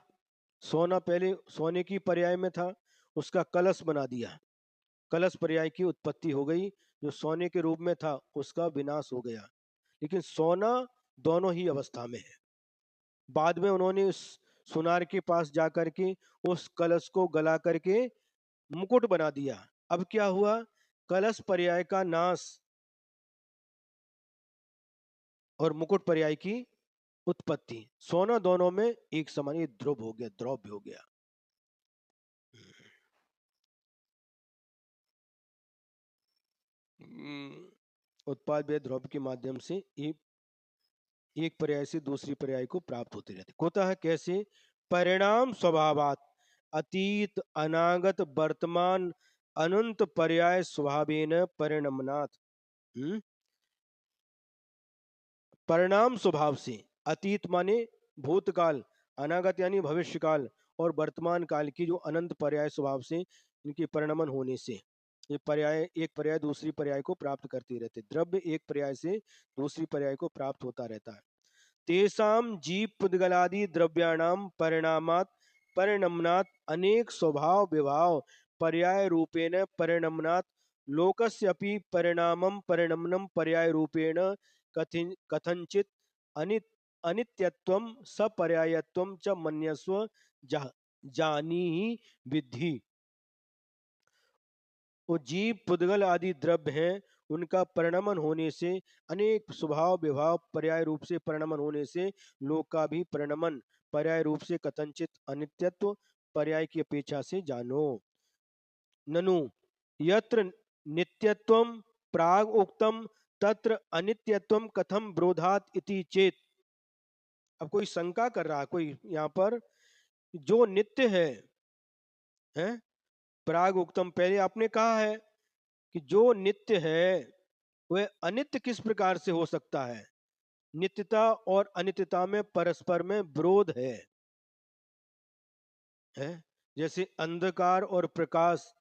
सोना पहले सोने की पर्याय में था, उसका कलश बना दिया, कलश पर्याय की उत्पत्ति हो गई। जो सोने के रूप में था उसका विनाश हो गया। लेकिन सोना दोनों ही अवस्था में है। बाद में उन्होंने उस सुनार के पास जाकर के उस कलश को गला करके मुकुट बना दिया। अब क्या हुआ? कलश पर्याय का नाश और मुकुट पर्याय की उत्पत्ति। सोना दोनों में एक समान, ये ध्रुव हो गया, द्रव्य हो गया। उत्पाद व द्रव्य के माध्यम से एक पर्याय से दूसरी पर्याय को प्राप्त होते रहते। होता है कैसे? परिणाम स्वभावात अतीत अनागत वर्तमान अनंत पर्याय स्वभावेन परिणमनात्। परिणाम स्वभाव से, अतीत माने भूतकाल, अनागत यानी भविष्यकाल, और वर्तमान काल की जो अनंत पर्याय स्वभाव से इनके परिणमन होने से ये पर्याय, एक पर्याय दूसरी पर्याय को प्राप्त करते रहते। द्रव्य एक पर्याय से दूसरी पर्याय को प्राप्त होता रहता है। तेषां जीव पुद्गलादि द्रव्याणाम परिणामात् परिणमनात् अनेक स्वभाव विभाव पर्याय रूपेण परिणमनात् लोकस्य अपि परिणामं परिणमनम पर्याय रूपेण कथंचित अनित्यत्वं सपर्यायत्वं च मन्यस्व जानीहि विद्धि। वो जीव पुद्गल आदि द्रव्य हैं, उनका परिणमन होने से, अनेक स्वभाव विभाव पर्याय रूप से परिणमन होने से लोक का भी परिणमन पर्याय रूप से कथंचित अनित्यत्व पर्याय की अपेक्षा से जानो। ननु यत्र नित्यत्वं प्राग उक्तम तत्र अनित्यत्वं कथम ब्रोधात इति चेत। अब कोई शंका कर रहा है कोई यहाँ पर, जो नित्य है प्राग उक्तम, पहले आपने कहा है कि जो नित्य है वह अनित्य किस प्रकार से हो सकता है? नित्यता और अनित्यता में परस्पर में विरोध है? जैसे अंधकार और प्रकाश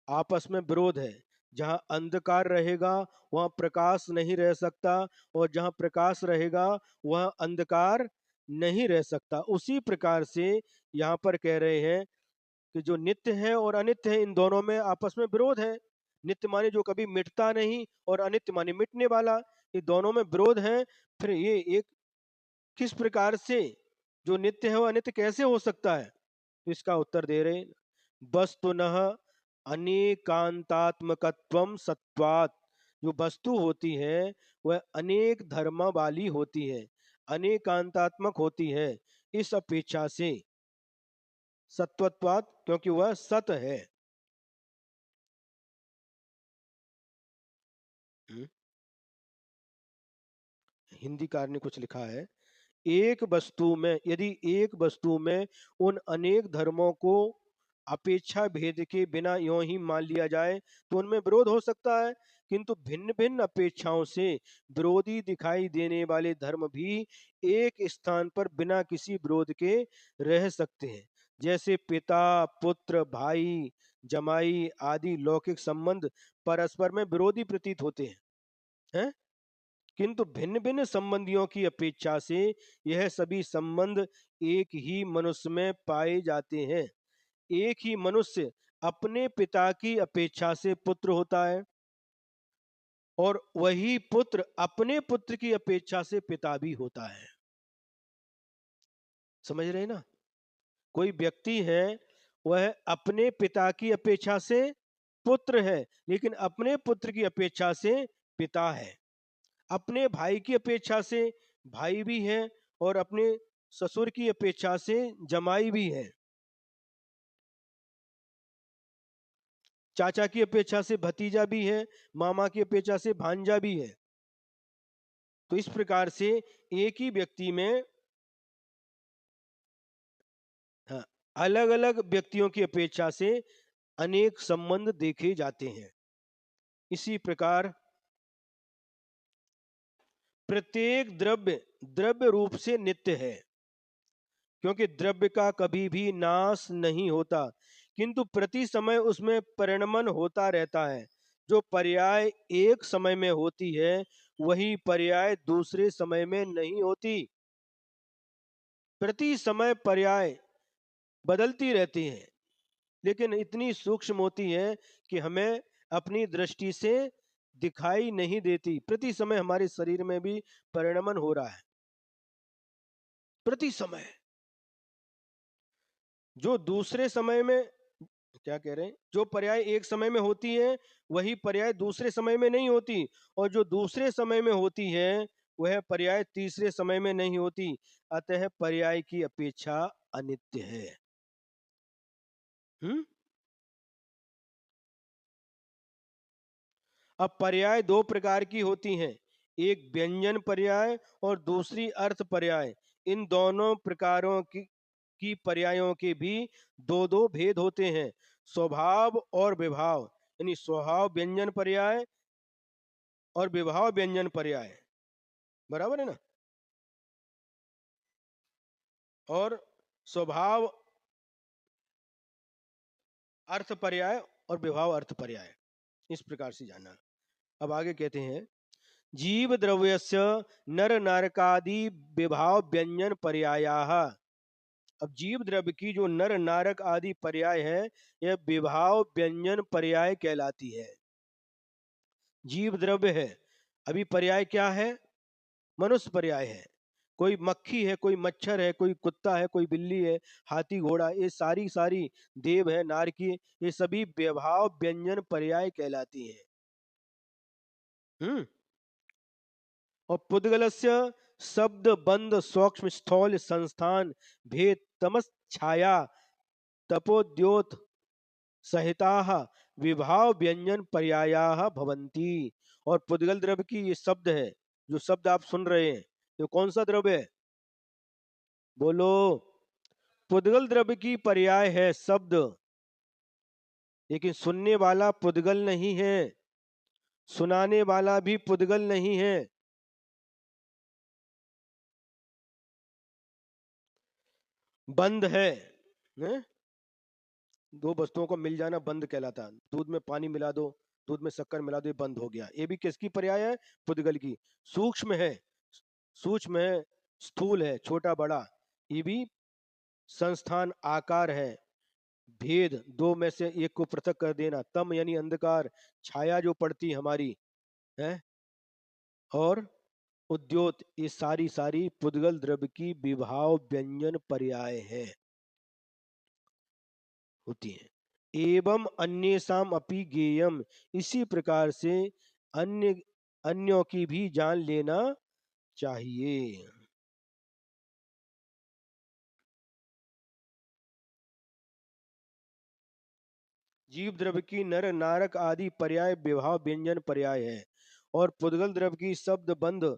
आपस में विरोध है। जहां अंधकार रहेगा वहां प्रकाश नहीं रह सकता, और जहां प्रकाश रहेगा वहां अंधकार नहीं रह सकता। उसी प्रकार से यहाँ पर कह रहे हैं कि जो नित्य है और अनित्य है, इन दोनों में आपस में विरोध है। नित्य माने जो कभी मिटता नहीं, और अनित्य माने मिटने वाला, ये दोनों में विरोध है। फिर ये एक किस प्रकार से जो नित्य है वो अनित्य कैसे हो सकता है? तो इसका उत्तर दे रहे, वस्तुनः अनेकांतात्मकत्वम सत्वात्। जो वस्तु होती है वह अनेक धर्म वाली होती है, अनेकांतात्मक होती है, इस अपेक्षा से सत्वत्वात्, क्योंकि वह सत है। हिंदीकार ने कुछ लिखा है, एक वस्तु में, यदि एक वस्तु में उन अनेक धर्मों को अपेक्षा भेद के बिना यों ही मान लिया जाए तो उनमें विरोध हो सकता है, किंतु भिन्न भिन्न अपेक्षाओं से विरोधी दिखाई देने वाले धर्म भी एक स्थान पर बिना किसी विरोध के रह सकते हैं। जैसे पिता पुत्र भाई जमाई आदि लौकिक संबंध परस्पर में विरोधी प्रतीत होते हैं, किंतु भिन्न भिन्न संबंधियों की अपेक्षा से यह सभी संबंध एक ही मनुष्य में पाए जाते हैं। एक ही मनुष्य अपने पिता की अपेक्षा से पुत्र होता है, और वही पुत्र अपने पुत्र की अपेक्षा से पिता भी होता है। समझ रहे ना? कोई व्यक्ति है, वह अपने पिता की अपेक्षा से पुत्र है, लेकिन अपने पुत्र की अपेक्षा से पिता है। अपने भाई की अपेक्षा से भाई भी है, और अपने ससुर की अपेक्षा से जमाई भी है। चाचा की अपेक्षा से भतीजा भी है, मामा की अपेक्षा से भांजा भी है। तो इस प्रकार से एक ही व्यक्ति में, हाँ, अलग अलग व्यक्तियों की अपेक्षा से अनेक संबंध देखे जाते हैं। इसी प्रकार प्रत्येक द्रव्य द्रव्य रूप से नित्य है, क्योंकि द्रव्य का कभी भी नाश नहीं होता, किंतु प्रति समय उसमें परिणमन होता रहता है। जो पर्याय एक समय में होती है वही पर्याय दूसरे समय में नहीं होती। प्रति समय पर्याय बदलती रहती हैं, लेकिन इतनी सूक्ष्म होती है कि हमें अपनी दृष्टि से दिखाई नहीं देती। प्रति समय हमारे शरीर में भी परिणमन हो रहा है, प्रति समय। जो दूसरे समय में क्या कह रहे हैं? जो पर्याय एक समय में होती है वही पर्याय दूसरे समय में नहीं होती, और जो दूसरे समय में होती है वह पर्याय तीसरे समय में नहीं होती। अतः पर्याय की अपेक्षा अनित्य है। हम्म। अब पर्याय दो प्रकार की होती हैं, एक व्यंजन पर्याय और दूसरी अर्थ पर्याय। इन दोनों प्रकारों की पर्यायों के भी दो दो भेद होते हैं, स्वभाव और विभाव। यानी स्वभाव व्यंजन पर्याय और विभाव व्यंजन पर्याय, बराबर है ना? और स्वभाव अर्थ पर्याय और विभाव अर्थ पर्याय, इस प्रकार से जाना। अब आगे कहते हैं, जीव द्रव्यस्य नर नारकादि विभाव व्यंजन पर्यायाः। अब जीव द्रव्य की जो नर नारक आदि पर्याय है, यह विभाव व्यंजन पर्याय कहलाती है। जीव द्रव्य है, अभी पर्याय क्या है? मनुष्य पर्याय है। कोई मक्खी है, कोई मच्छर है, कोई कुत्ता है, कोई बिल्ली है, हाथी घोड़ा, ये सारी सारी देव है, नारकी, ये सभी विभाव व्यंजन पर्याय कहलाती हैं। हम्म। और पुद्गलस्य शब्द बंद सूक्ष्म स्थौल संस्थान भेद तमस छाया तपोद्योत सहिताः विभाव व्यंजन पर्यायाः भवन्ति। और पुद्गल द्रव्य की ये शब्द है, जो शब्द आप सुन रहे हैं, ये कौन सा द्रव्य है? बोलो। पुद्गल द्रव्य की पर्याय है शब्द, लेकिन सुनने वाला पुद्गल नहीं है, सुनाने वाला भी पुद्गल नहीं है। बंद है? दो वस्तुओं को मिल जाना बंद कहलाता। दूध में पानी मिला दो, दूध में शक्कर मिला दो, ये बंद हो गया। ये भी किसकी पर्याय है? पुद्गल की। सूक्ष्म है, सूक्ष्म है, स्थूल है, छोटा बड़ा, ये भी संस्थान आकार है। भेद दो में से एक को पृथक कर देना, तम यानी अंधकार, छाया जो पड़ती हमारी है, और उद्योत, ये सारी सारी पुद्गल द्रव्य की विभाव व्यंजन पर्याय है, होती है। एवं अन्येषाम अपि ज्ञेयम, इसी प्रकार से अन्य अन्यों की भी जान लेना चाहिए। जीव द्रव्य की नर नारक आदि पर्याय विभाव व्यंजन पर्याय है, और पुद्गल द्रव्य की शब्द बंध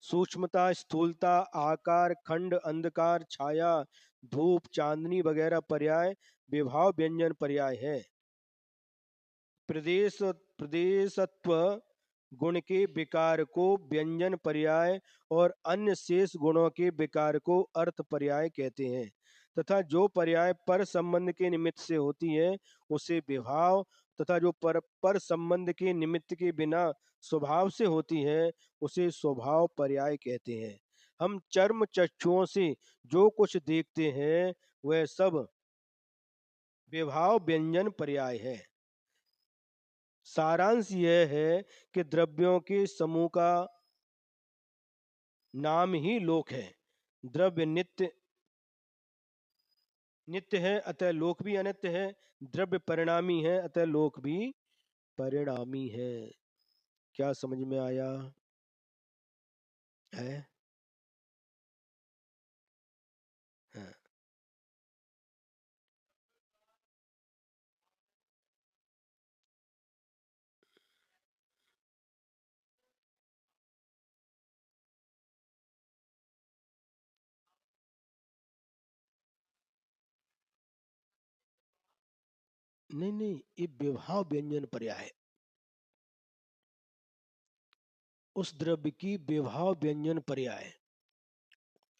सूक्ष्मता स्थूलता आकार खंड अंधकार छाया धूप चांदनी वगैरह पर्याय विभाव व्यंजन पर्याय है। प्रदेश प्रदेशत्व गुण के विकार को व्यंजन पर्याय और अन्य शेष गुणों के विकार को अर्थ पर्याय कहते हैं, तथा जो पर्याय पर संबंध के निमित्त से होती है उसे विभाव, तथा जो पर संबंध के निमित्त के बिना स्वभाव से होती है उसे स्वभाव पर्याय कहते हैं। हम चर्म चक्षुओं से जो कुछ देखते हैं वह सब विभाव व्यंजन पर्याय है। सारांश यह है कि द्रव्यों के समूह का नाम ही लोक है। द्रव्य नित्य नित्य है, अतः लोक भी अनित्य है। द्रव्य परिणामी है, अतः लोक भी परिणामी है। क्या समझ में आया है? हाँ। नहीं नहीं, ये विभाव व्यंजन पर्याय है। उस द्रव्य की विभाव व्यंजन पर्याय।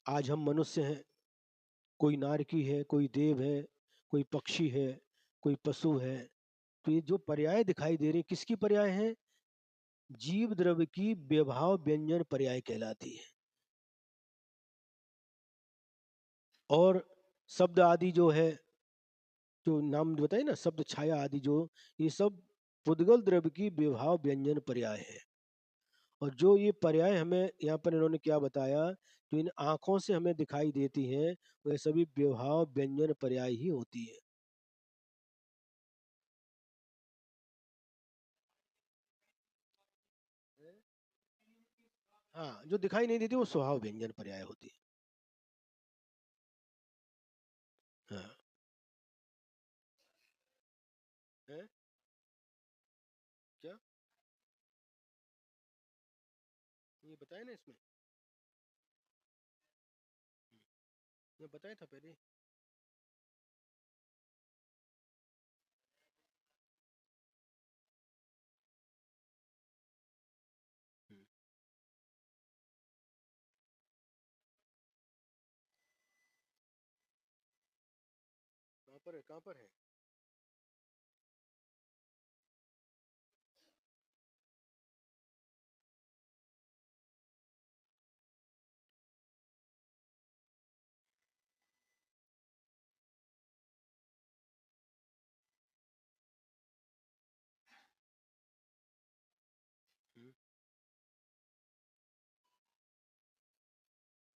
आज हम मनुष्य हैं, कोई नारकी है, कोई देव है, कोई पक्षी है, कोई पशु है, तो ये जो पर्याय दिखाई दे रही किसकी पर्याय है? जीव द्रव्य की विभाव व्यंजन पर्याय कहलाती है। और शब्द आदि जो है, जो नाम बताए ना, शब्द छाया आदि, जो ये सब पुद्गल द्रव्य की विभाव व्यंजन पर्याय है। और जो ये पर्याय हमें यहाँ पर इन्होंने क्या बताया, जो इन आंखों से हमें दिखाई देती हैं वह सभी विभाव व्यंजन पर्याय ही होती है। हाँ, जो दिखाई नहीं देती वो स्वभाव व्यंजन पर्याय होती है। हाँ। है? क्या ये बताया ना इसमें? मैं बताया था पहले। हम्म, कहाँ पर है, कहाँ पर है? हम्म,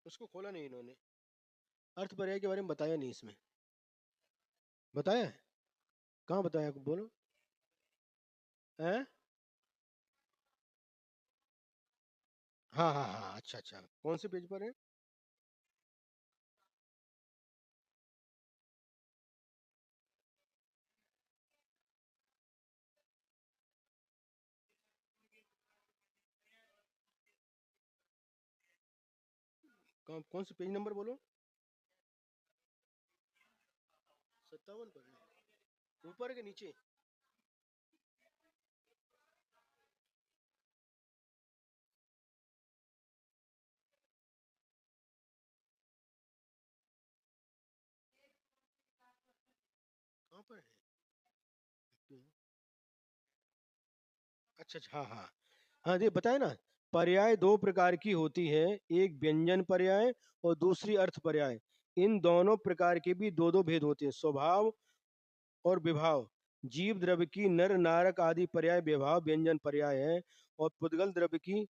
उसको खोला नहीं इन्होंने। अर्थ पर्याय के बारे में बताया नहीं इसमें। बताया है? कहाँ बताया, बोलो। है? हाँ हाँ हाँ, अच्छा अच्छा, कौन से पेज पर है? कौन से पेज नंबर बोलो? 57 पर है, ऊपर के नीचे? कहाँ पर है? अच्छा अच्छा, हाँ हाँ। हाँ जी, बताए ना। पर्याय दो प्रकार की होती है, एक व्यंजन पर्याय और दूसरी अर्थ पर्याय। इन दोनों प्रकार के भी दो दो भेद होते हैं, स्वभाव और विभाव। जीव द्रव्य की नर नारक आदि पर्याय विभाव व्यंजन पर्याय है, और पुद्गल द्रव्य की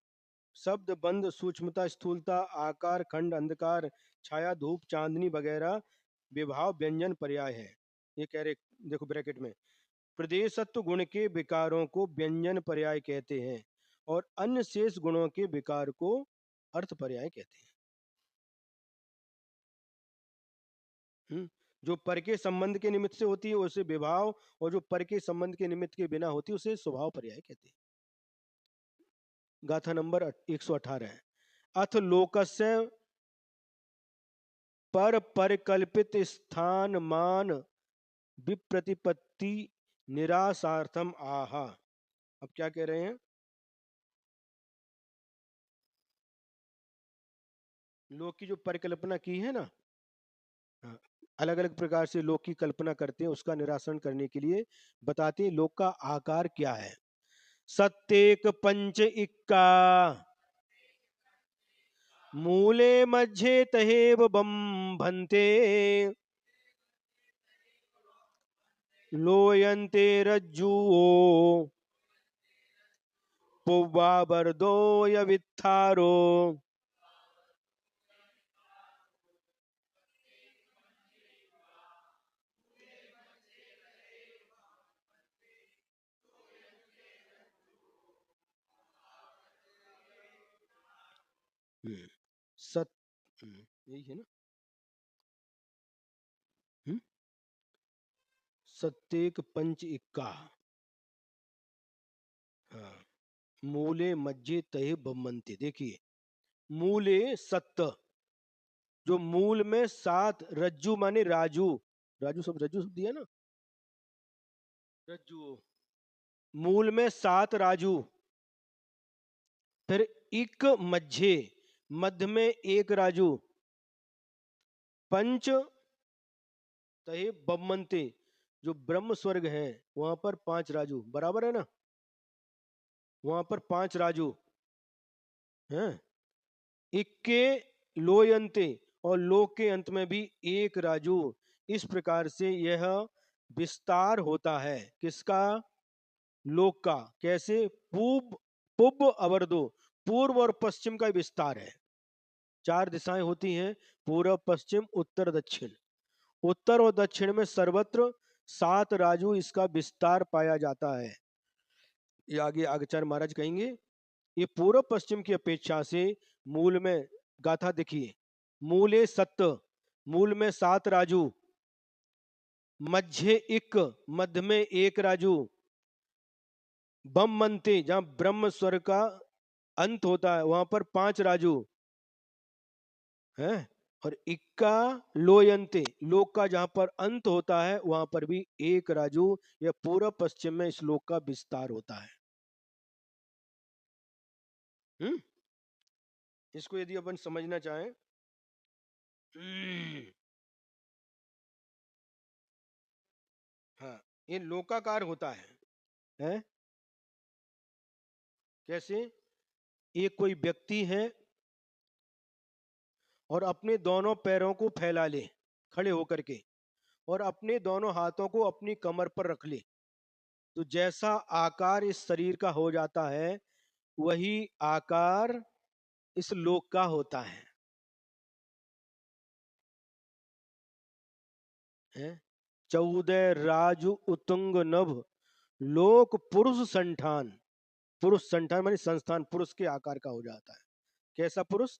शब्द बंध सूक्ष्मता स्थूलता आकार खंड अंधकार छाया धूप चांदनी वगैरह विभाव व्यंजन पर्याय है। ये कह रहे, देखो ब्रैकेट में, प्रदेशत्व गुण के विकारों को व्यंजन पर्याय कहते हैं और अन्य शेष गुणों के विकार को अर्थ पर्याय कहते हैं। जो पर के संबंध के निमित्त से होती है उसे विभाव, और जो पर के संबंध के निमित्त के बिना होती है उसे स्वभाव पर्याय कहते हैं। गाथा नंबर 118 है। अथ लोकस्य पर परिकल्पित स्थान मान विप्रतिपत्ति निरासार्थम आहा। अब क्या कह रहे हैं? लोक की जो परिकल्पना की है ना, अलग अलग प्रकार से लोक की कल्पना करते हैं, उसका निराकरण करने के लिए बताते हैं लोक का आकार क्या है। सत्येक पंच इक्का मूले मध्य तहेव बंभन्ते लोयन्ते रज्जुओ पुव्वा बर्दो यवित्थारो। हम्म, सत यही है ना। हम्म, सत्येक पंच इक्का। हाँ, मूले मज्जे तहे बम्मनते, देखिए, मूले सत्त, जो मूल में सात, रज्जु माने राजू, रज्जू शब्द दिया ना, रज्जु, मूल में सात राजू। फिर इक मज्झे, मध्य में एक राजू। पंच तहे बम्मनते, जो ब्रह्म स्वर्ग है वहां पर पांच राजू, बराबर है ना, वहां पर पांच राजू हैं। इक्के लोयंते, और लोक के अंत में भी एक राजू। इस प्रकार से यह विस्तार होता है किसका? लोक का। कैसे? पूर्व, पूर्व अवरदो, पूर्व और पश्चिम का विस्तार है। चार दिशाएं होती हैं, पूर्व पश्चिम उत्तर दक्षिण। उत्तर और दक्षिण में सर्वत्र सात राजू इसका विस्तार पाया जाता है। ये आगे आचार्य महाराज कहेंगे। ये पूर्व पश्चिम की अपेक्षा से मूल में गाथा देखिए, मूले सत्त, मूल में 7 राजू, मध्य इक, मध्य में 1 राजू, बम मनते जहां ब्रह्म स्वर का अंत होता है वहां पर 5 राजू है, और इक्का लोयंते, लोक का जहां पर अंत होता है वहां पर भी 1 राजू। यह पूर्व पश्चिम में श्लोक का विस्तार होता है। हम्म, इसको यदि अपन समझना चाहें, हाँ, ये लोकाकार होता है? कैसे? एक कोई व्यक्ति है और अपने दोनों पैरों को फैला ले खड़े होकर के, और अपने दोनों हाथों को अपनी कमर पर रख ले, तो जैसा आकार इस शरीर का हो जाता है वही आकार इस लोक का होता है? 14 राजु उतुंग नभ, लोक पुरुष संठान, पुरुष संठान माने संस्थान, पुरुष के आकार का हो जाता है। कैसा पुरुष?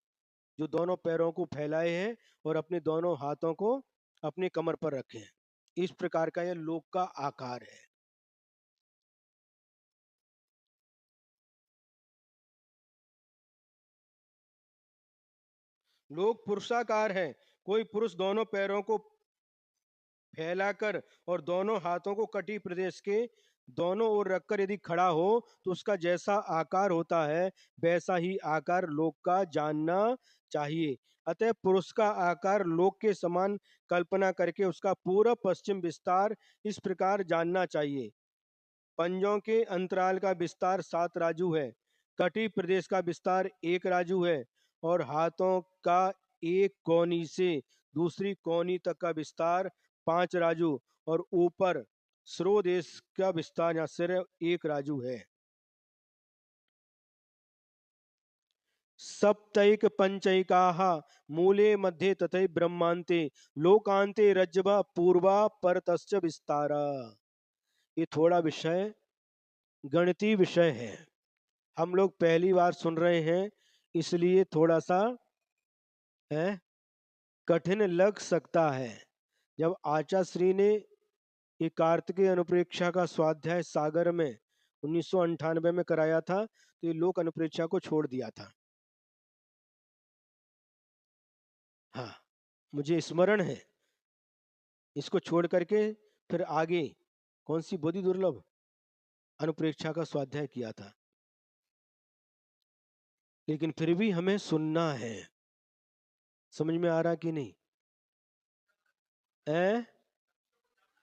जो दोनों पैरों को फैलाए हैं और अपने दोनों हाथों को अपनी कमर पर रखे हैं, इस प्रकार का यह लोक का आकार है। लोक पुरुषाकार है। कोई पुरुष दोनों पैरों को फैलाकर और दोनों हाथों को कटी प्रदेश के दोनों ओर रखकर यदि खड़ा हो तो उसका जैसा आकार होता है वैसा ही आकार लोक का जानना चाहिए। अतः पुरुष का आकार लोक के समान कल्पना करके उसका पूरा पश्चिम विस्तार इस प्रकार जानना चाहिए। पंजों के अंतराल का विस्तार 7 राजू है, कटी प्रदेश का विस्तार 1 राजू है, और हाथों का एक कोनी से दूसरी कोनी तक का विस्तार 5 राजू, और ऊपर स्रोदेश का विस्तार या सिर 1 राजू है। सप्तैक पंचैकाः मूले मध्ये तथै ब्रह्मांते लोकांते रज्जव पूर्वा परतश्च विस्तार। ये थोड़ा विषय गणितीय विषय है, हम लोग पहली बार सुन रहे हैं इसलिए थोड़ा सा है कठिन लग सकता है। जब आचार्य ने ये कार्तिकेय अनुप्रेक्षा का स्वाध्याय सागर में 1998 में कराया था तो ये लोक अनुप्रेक्षा को छोड़ दिया था। हाँ, मुझे स्मरण है, इसको छोड़ करके फिर आगे कौन सी बोधि दुर्लभ अनुप्रेक्षा का स्वाध्याय किया था। लेकिन फिर भी हमें सुनना है। समझ में आ रहा कि नहीं? है?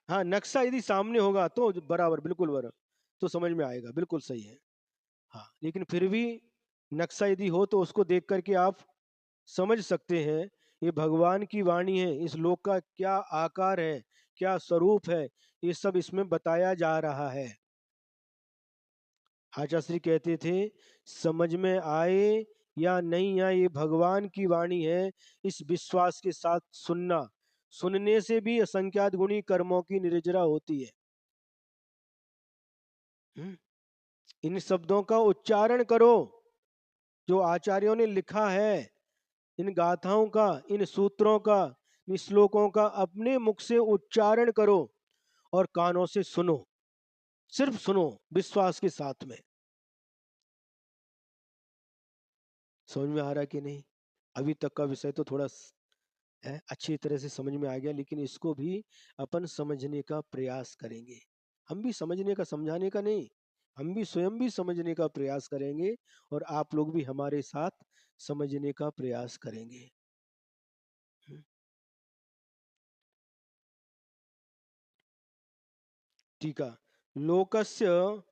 हाँ, नक्शा यदि सामने होगा तो बराबर, बिल्कुल बराबर, तो समझ में आएगा, बिल्कुल सही है। हाँ, लेकिन फिर भी नक्शा यदि हो तो उसको देख करके आप समझ सकते हैं ये भगवान की वाणी है, इस लोक का क्या आकार है, क्या स्वरूप है, ये सब इसमें बताया जा रहा है। आचार्य श्री कहते थे समझ में आए या नहीं आए ये भगवान की वाणी है, इस विश्वास के साथ सुनना। सुनने से भी असंख्यात गुणी कर्मों की निर्जरा होती है। हम्म, इन शब्दों का उच्चारण करो जो आचार्यों ने लिखा है, इन गाथाओं का, इन सूत्रों का, इन श्लोकों का अपने मुख से उच्चारण करो और कानों से सुनो, सिर्फ सुनो विश्वास के साथ में। समझ में आ रहा है कि नहीं? अभी तक का विषय तो थोड़ा है अच्छी तरह से समझ में आ गया, लेकिन इसको भी अपन समझने का प्रयास करेंगे। हम भी समझने का, समझाने का नहीं, हम भी स्वयं भी समझने का प्रयास करेंगे और आप लोग भी हमारे साथ समझने का प्रयास करेंगे। टीका, लोकस्य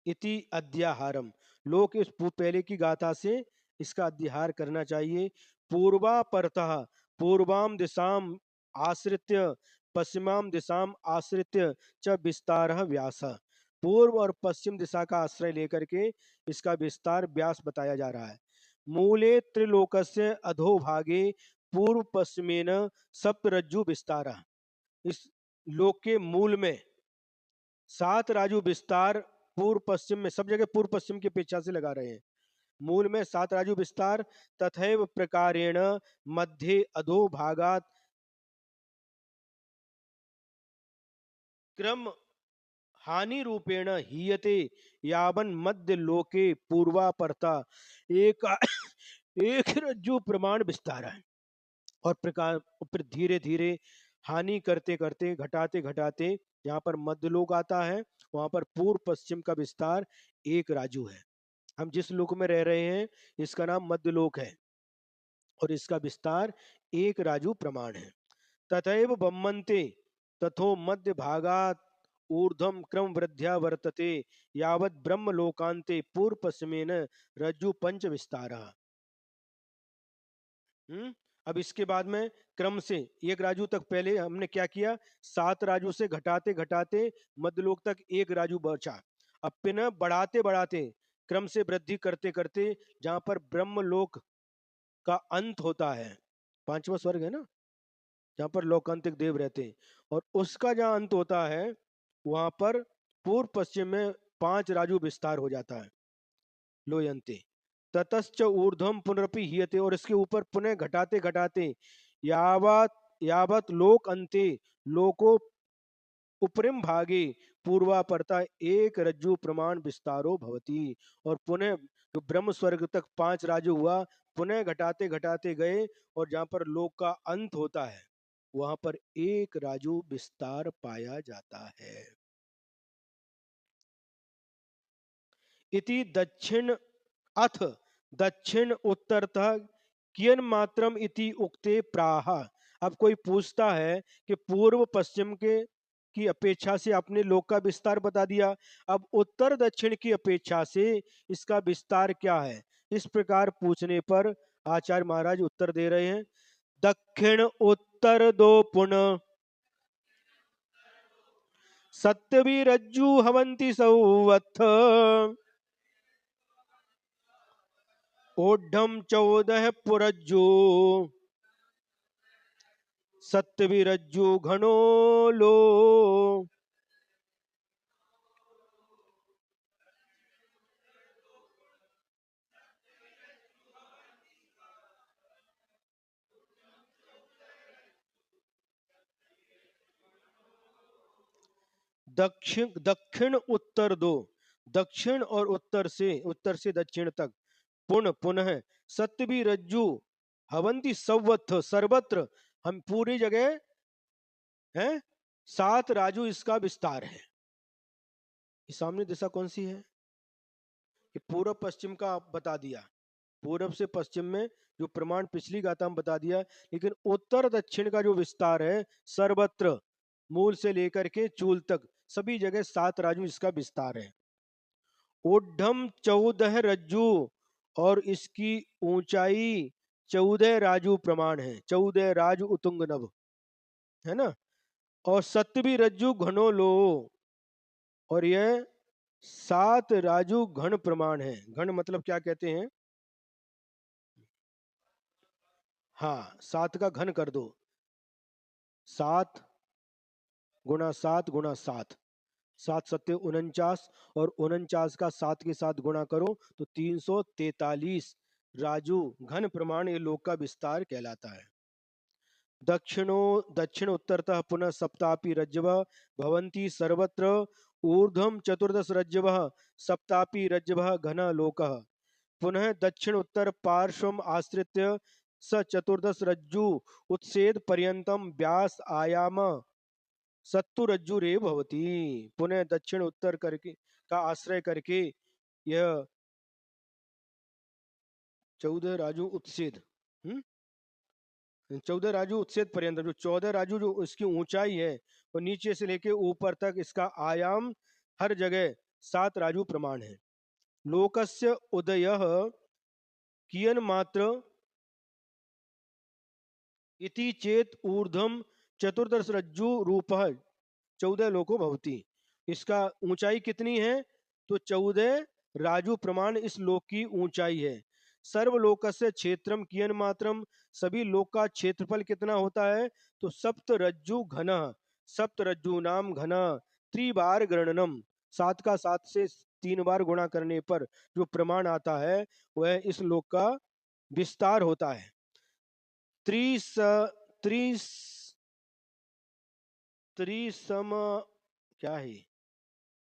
इति अध्याहारम, लोक इस पहले की गाथा से इसका अध्याहार करना चाहिए। पूर्वा परतः, पूर्वाम दिशाम आश्रित्य, पश्चिमाम दिशाम आश्रित्य च विस्तार व्यास, पूर्व और पश्चिम दिशा का आश्रय लेकर के इसका विस्तार व्यास बताया जा रहा है। मूले त्रिलोकस्य अधोभागे पूर्व पश्चिमेन सप्तरज्जु विस्तार, इस लोक के मूल में 7 राजु विस्तार पूर्व पश्चिम में, सब जगह पूर्व पश्चिम की अपेक्षा से लगा रहे हैं। मूल में 7 राजू विस्तार, तथैव प्रकारेण मध्ये अधो भागात क्रम हानि रूपेण हीयते यावन मध्य लोके पूर्वापरता एक एक रज्जु प्रमाण विस्तार है। और प्रकार फिर धीरे धीरे हानि करते करते घटाते घटाते यहाँ पर मध्यलोक आता है, वहां पर पूर्व पश्चिम का विस्तार एक राजू है। हम जिस लोक में रह रहे हैं इसका नाम मध्यलोक है और इसका विस्तार एक राजू प्रमाण है। तथैव बम्मन्ते तथो मध्य भागात ऊर्ध्वम क्रम वृद्ध्या वर्तते यावत् ब्रह्म लोकांते पूर्व पश्चिमेन रज्जु पंच विस्तारः। अब इसके बाद में क्रम से एक राजू तक, पहले हमने क्या किया, 7 राजू से घटाते घटाते मध्यलोक तक एक राजू बचा। अब पुनः बढ़ाते बढ़ाते क्रम से वृद्धि करते करते जहां पर ब्रह्मलोक का अंत होता है, 5वां स्वर्ग है ना, जहां पर लोकांतिक देव रहते हैं, और उसका जहां अंत होता है वहां पर पूर्व पश्चिम में 5 राजू विस्तार हो जाता है, लोयंते ततश्च ऊर्ध्वम पुनरपि हीयते, और इसके ऊपर पुनः घटाते घटाते यावत यावत लोक अंते लोको उपरिम भागे पूर्वापरता एक रज्जु प्रमाण विस्तारो भवति। और पुनः जो ब्रह्म स्वर्ग तक 5 राजू हुआ, पुनः घटाते घटाते गए और जहां पर लोक का अंत होता है वहां पर एक राजू विस्तार पाया जाता है। इति दक्षिण अथ दक्षिण उत्तरतः कियन मात्रम इति उक्ते प्राह। अब कोई पूछता है कि पूर्व पश्चिम के की अपेक्षा से आपने लोक का विस्तार बता दिया, अब उत्तर दक्षिण की अपेक्षा से इसका विस्तार क्या है। इस प्रकार पूछने पर आचार्य महाराज उत्तर दे रहे हैं, दक्षिण उत्तर दो पुनः सत्यवी रज्जु हवंती सौवत्थ ओढ़म 14 पुरज्जु सत्यविरज्जु घनो लो। दक्षिण दक्षिण उत्तर दो, दक्षिण और उत्तर से दक्षिण तक पुनः पुनः सत्यवी रज्जु हवंती सवत्थ सर्वत्र, हम पूरी जगह है 7 राजू इसका विस्तार है। सामने दिशा कौन सी है, कि पूर्व पश्चिम का आप बता दिया, पूर्व से पश्चिम में जो प्रमाण पिछली गाथा में बता दिया, लेकिन उत्तर दक्षिण का जो विस्तार है सर्वत्र मूल से लेकर के चूल तक सभी जगह 7 राजू इसका विस्तार है। ओढ़म 14 रज्जू, और इसकी ऊंचाई 14 राजू प्रमाण है, 14 राजू उतुंग नभ है ना। और सत्यवी रज्जु घनो लो, और यह 7 राजू घन प्रमाण है। घन मतलब क्या कहते हैं, हाँ 7 का घन कर दो, 7 गुणा 7 गुणा 7, 7 सत्य 49, और 49 का 7 के साथ गुणा करो तो 343 राजू घन प्रमाण ये लोक का विस्तार कहलाता है। दक्षिणो दक्षिण उत्तरतः पुनः सप्तापि रज्जवः भवन्ति सर्वत्र ऊर्ध्वं 14 रज्जवः सप्तापि रज्जवः घनः लोकः। पुनः दक्षिण उत्तर पार्श्वम आश्रित्य स 14 रज्जु उत्सेद पर्यंतम व्यास आयाम सत्तु रज्जु रे भवति। पुनः दक्षिण उत्तर करके का आश्रय करके यह 14 राजू उत्सेद 14 राजू उत्सेद पर्यंत, जो 14 राजू जो इसकी ऊंचाई है और नीचे से लेके ऊपर तक इसका आयाम हर जगह 7 राजू प्रमाण है। लोकस्य उदयः कियन मात्र इति चेत ऊर्ध्वम 14 रज्जु रूपः 14 लोको भवति। इसका ऊंचाई कितनी है, तो 14 राजू प्रमाण इस लोक की ऊंचाई है। सर्वलोकस्य क्षेत्रम कियन मात्रम, सभी लोक का क्षेत्रफल कितना होता है, तो सप्त रज्जु घन, सप्त रज्जु नाम घन त्रिबार गणनम, 7 का 7 से 3 बार गुणा करने पर जो प्रमाण आता है वह इस लोक का विस्तार होता है। त्रिस त्रिस त्रिसम क्या है,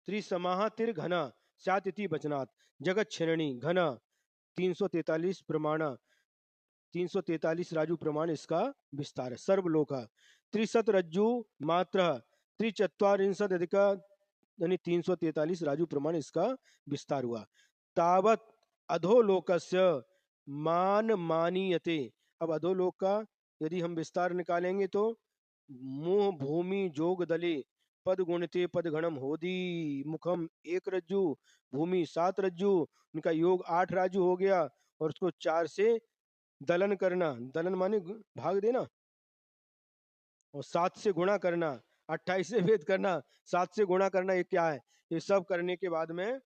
त्रिसमाह तिर घना स्यात् इति वचनात् जगत छिरणी घना 343 प्रमाण, 343 राजू प्रमाण इसका विस्तार है। सर्वलोक त्रिशत रज्जु मात्र त्रिचत्वारिंशद अधिक यानी 343 राजू प्रमाण इसका विस्तार हुआ। तावत अधोलोकस्य मान मानीयते। अब अधोलोक का यदि हम विस्तार निकालेंगे तो मुह भूमि जोग दले पद गुणते पद गणम होदी मुखम एक रज्जु भूमि 7 रज्जु, उनका योग 8 राजू हो गया और उसको 4 से दलन करना, दलन माने भाग देना, और 7 से गुणा करना, 28 से भेद करना, 7 से गुणा करना, ये क्या है, ये सब करने के बाद में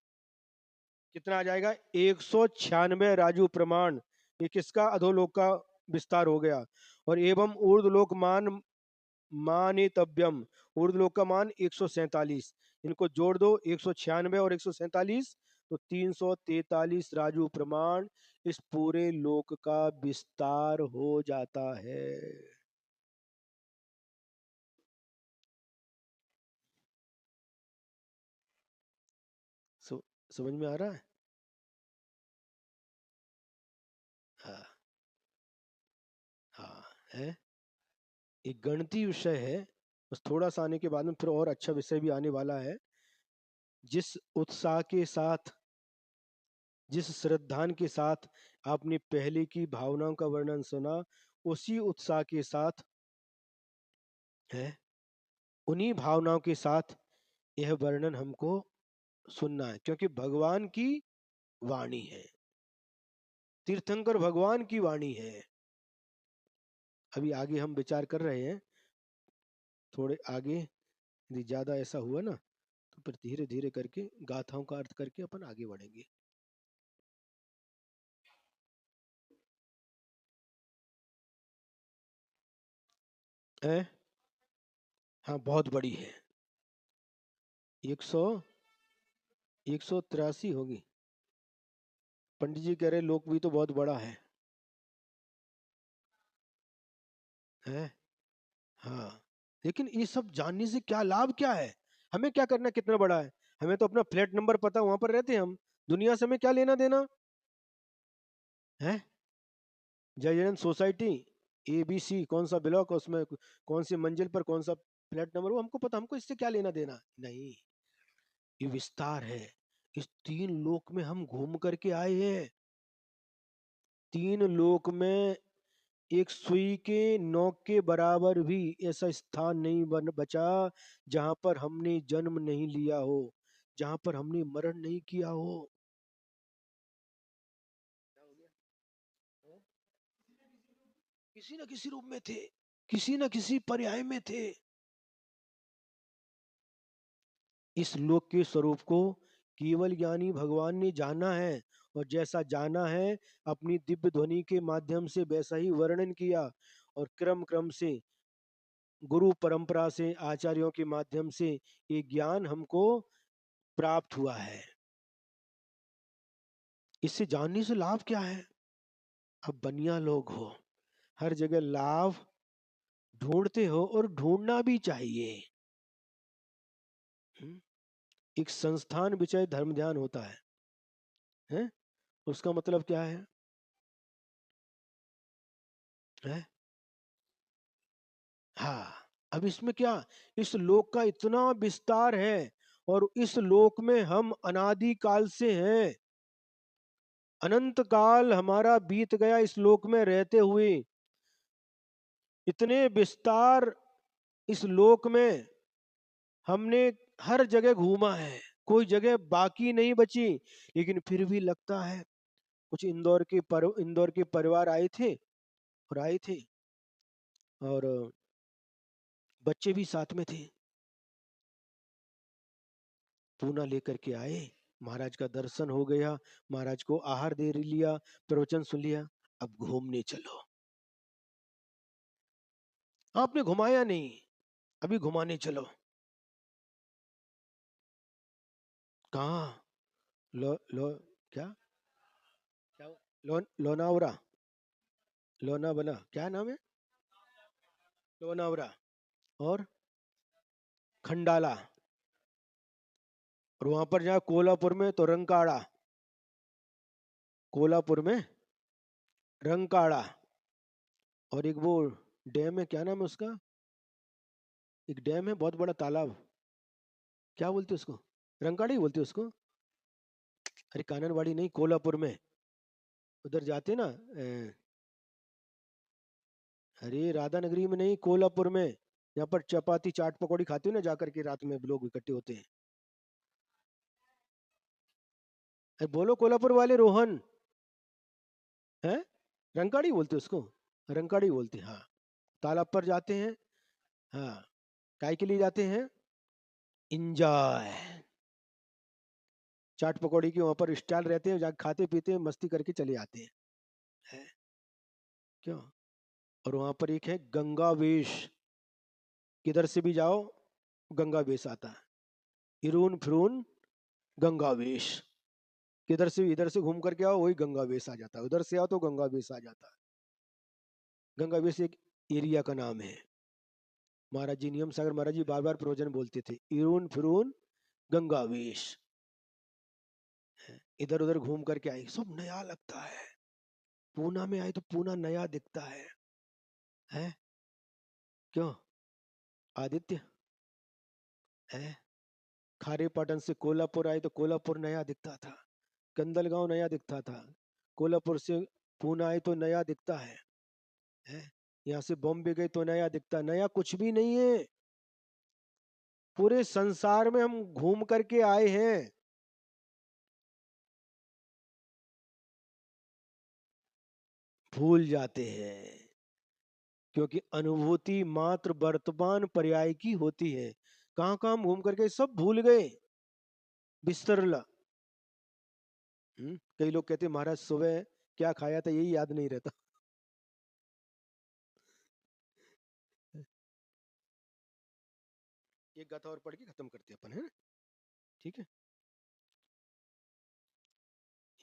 कितना आ जाएगा 196 राजू प्रमाण। ये किसका अधोलोक का विस्तार हो गया। और एवं ऊर्ध्वलोक मान मानितव्यम, ऊर्ध्वलोक का मान 147, इनको जोड़ दो 196 और 147 तो 343 राजू प्रमाण इस पूरे लोक का विस्तार हो जाता है। समझ में आ रहा है? हाँ हाँ है, एक गणितीय विषय है, बस थोड़ा सा आने के बाद में फिर और अच्छा विषय भी आने वाला है। जिस उत्साह के साथ, जिस श्रद्धान के साथ आपने पहले की भावनाओं का वर्णन सुना, उसी उत्साह के साथ है, उन्हीं भावनाओं के साथ यह वर्णन हमको सुनना है, क्योंकि भगवान की वाणी है, तीर्थंकर भगवान की वाणी है। अभी आगे हम विचार कर रहे हैं, थोड़े आगे यदि ज्यादा ऐसा हुआ ना तो फिर धीरे धीरे करके गाथाओं का अर्थ करके अपन आगे बढ़ेंगे। है? हाँ बहुत बड़ी है, 183 होगी। पंडित जी कह रहे लोक भी तो बहुत बड़ा है। हाँ, लेकिन ये सब जानने से क्या लाभ क्या है, हमें क्या करना कितना बड़ा है, हमें तो अपना फ्लैट नंबर पता, वहां पर रहते हैं हम, दुनिया से हमें क्या लेना देना है। जय जैन सोसाइटी ABC कौन सा ब्लॉक, उसमें कौन सी मंजिल पर कौन सा फ्लैट नंबर, वो हमको पता, हमको इससे क्या लेना देना नहीं। ये विस्तार है, इस 3 लोक में हम घूम करके आए हैं। 3 लोक में एक सुई के नोक के बराबर भी ऐसा स्थान नहीं बन बचा जहां पर हमने जन्म नहीं लिया हो, जहां पर हमने मरण नहीं किया हो। किसी न किसी रूप में थे, किसी न किसी पर्याय में थे। इस लोक के स्वरूप को केवल ज्ञानी भगवान ने जाना है, और जैसा जाना है अपनी दिव्य ध्वनि के माध्यम से वैसा ही वर्णन किया, और क्रम क्रम से गुरु परंपरा से आचार्यों के माध्यम से ये ज्ञान हमको प्राप्त हुआ है। इससे जानने से लाभ क्या है। अब बनिया लोग हो, हर जगह लाभ ढूंढते हो और ढूंढना भी चाहिए। हम्म? एक संस्थान विषय धर्म ध्यान होता है? उसका मतलब क्या है? हाँ, अब इसमें क्या, इस लोक का इतना विस्तार है, और इस लोक में हम अनादि काल से हैं, अनंत काल हमारा बीत गया इस लोक में रहते हुए। इतने विस्तार इस लोक में हमने हर जगह घूमा है, कोई जगह बाकी नहीं बची, लेकिन फिर भी लगता है कुछ इंदौर के परिवार आए थे, और आए थे और बच्चे भी साथ में थे, पूना लेकर के आए, महाराज का दर्शन हो गया, महाराज को आहार दे लिया, प्रवचन सुन लिया, अब घूमने चलो। आपने घुमाया नहीं, अभी घुमाने चलो। कहाँ? लो लो क्या क्या लोनावरा, लोनावला, क्या नाम है? लोनावरा और खंडाला। और वहां पर जहाँ कोल्हापुर में तो रंकाड़ा, कोल्हापुर में रंकाड़ा। और एक वो डैम है, क्या नाम है उसका? एक डैम है बहुत बड़ा तालाब, क्या बोलते हैं उसको? रंकाड़ा ही बोलते हैं उसको। अरे काननवाड़ी नहीं, कोल्हापुर में उधर जाते ना अरे राधा नगरी में नहीं, कोल्हापुर में, यहाँ पर चपाती चाट पकौड़ी खाते हो ना जाकर के, रात में लोग इकट्ठे होते हैं। अरे बोलो कोल्हापुर वाले, रोहन है। रंकाड़ी बोलते हैं उसको, रंकाड़ी बोलते हैं हाँ। तालाब पर जाते हैं। हाँ, काय के लिए जाते हैं? इंजॉय। चाट पकौड़ी के वहां पर स्टॉल रहते हैं, जाके खाते पीते हैं, मस्ती करके चले आते हैं। है? क्यों? और वहां पर एक है गंगा वेश, किधर से भी जाओ गंगा वेश आता है। इरून फिरून गंगा वेश, किधर से इधर से घूम करके आओ वही गंगा वेश आ जाता है, उधर से आओ तो गंगा वेश आ जाता है। गंगा वेश एक एरिया का नाम है। महाराज जी, नियम सागर महाराज जी बार बार प्रवचन बोलते थे, इरून फिरून गंगा वेश। इधर उधर घूम करके आई, सब नया लगता है। पूना में आए तो पूना नया दिखता है? क्यों? आदित्य है। खारे पाटन से कोल्हापुर आए तो कोल्हापुर नया दिखता था, कंदलगांव नया दिखता था। कोल्हापुर से पूना आए तो नया दिखता है? यहाँ से बॉम्बे गए तो नया दिखता, नया कुछ भी नहीं है। पूरे संसार में हम घूम करके आए हैं। भूल जाते हैं, क्योंकि अनुभूति मात्र वर्तमान पर्याय की होती है। कहाँ कहाँ हम घूम करके सब भूल गए, बिस्तरला। कई लोग कहते हैं महाराज सुबह क्या खाया था यही याद नहीं रहता। एक गाथा और पढ़ के खत्म करते हैं अपन, है ना? ठीक है,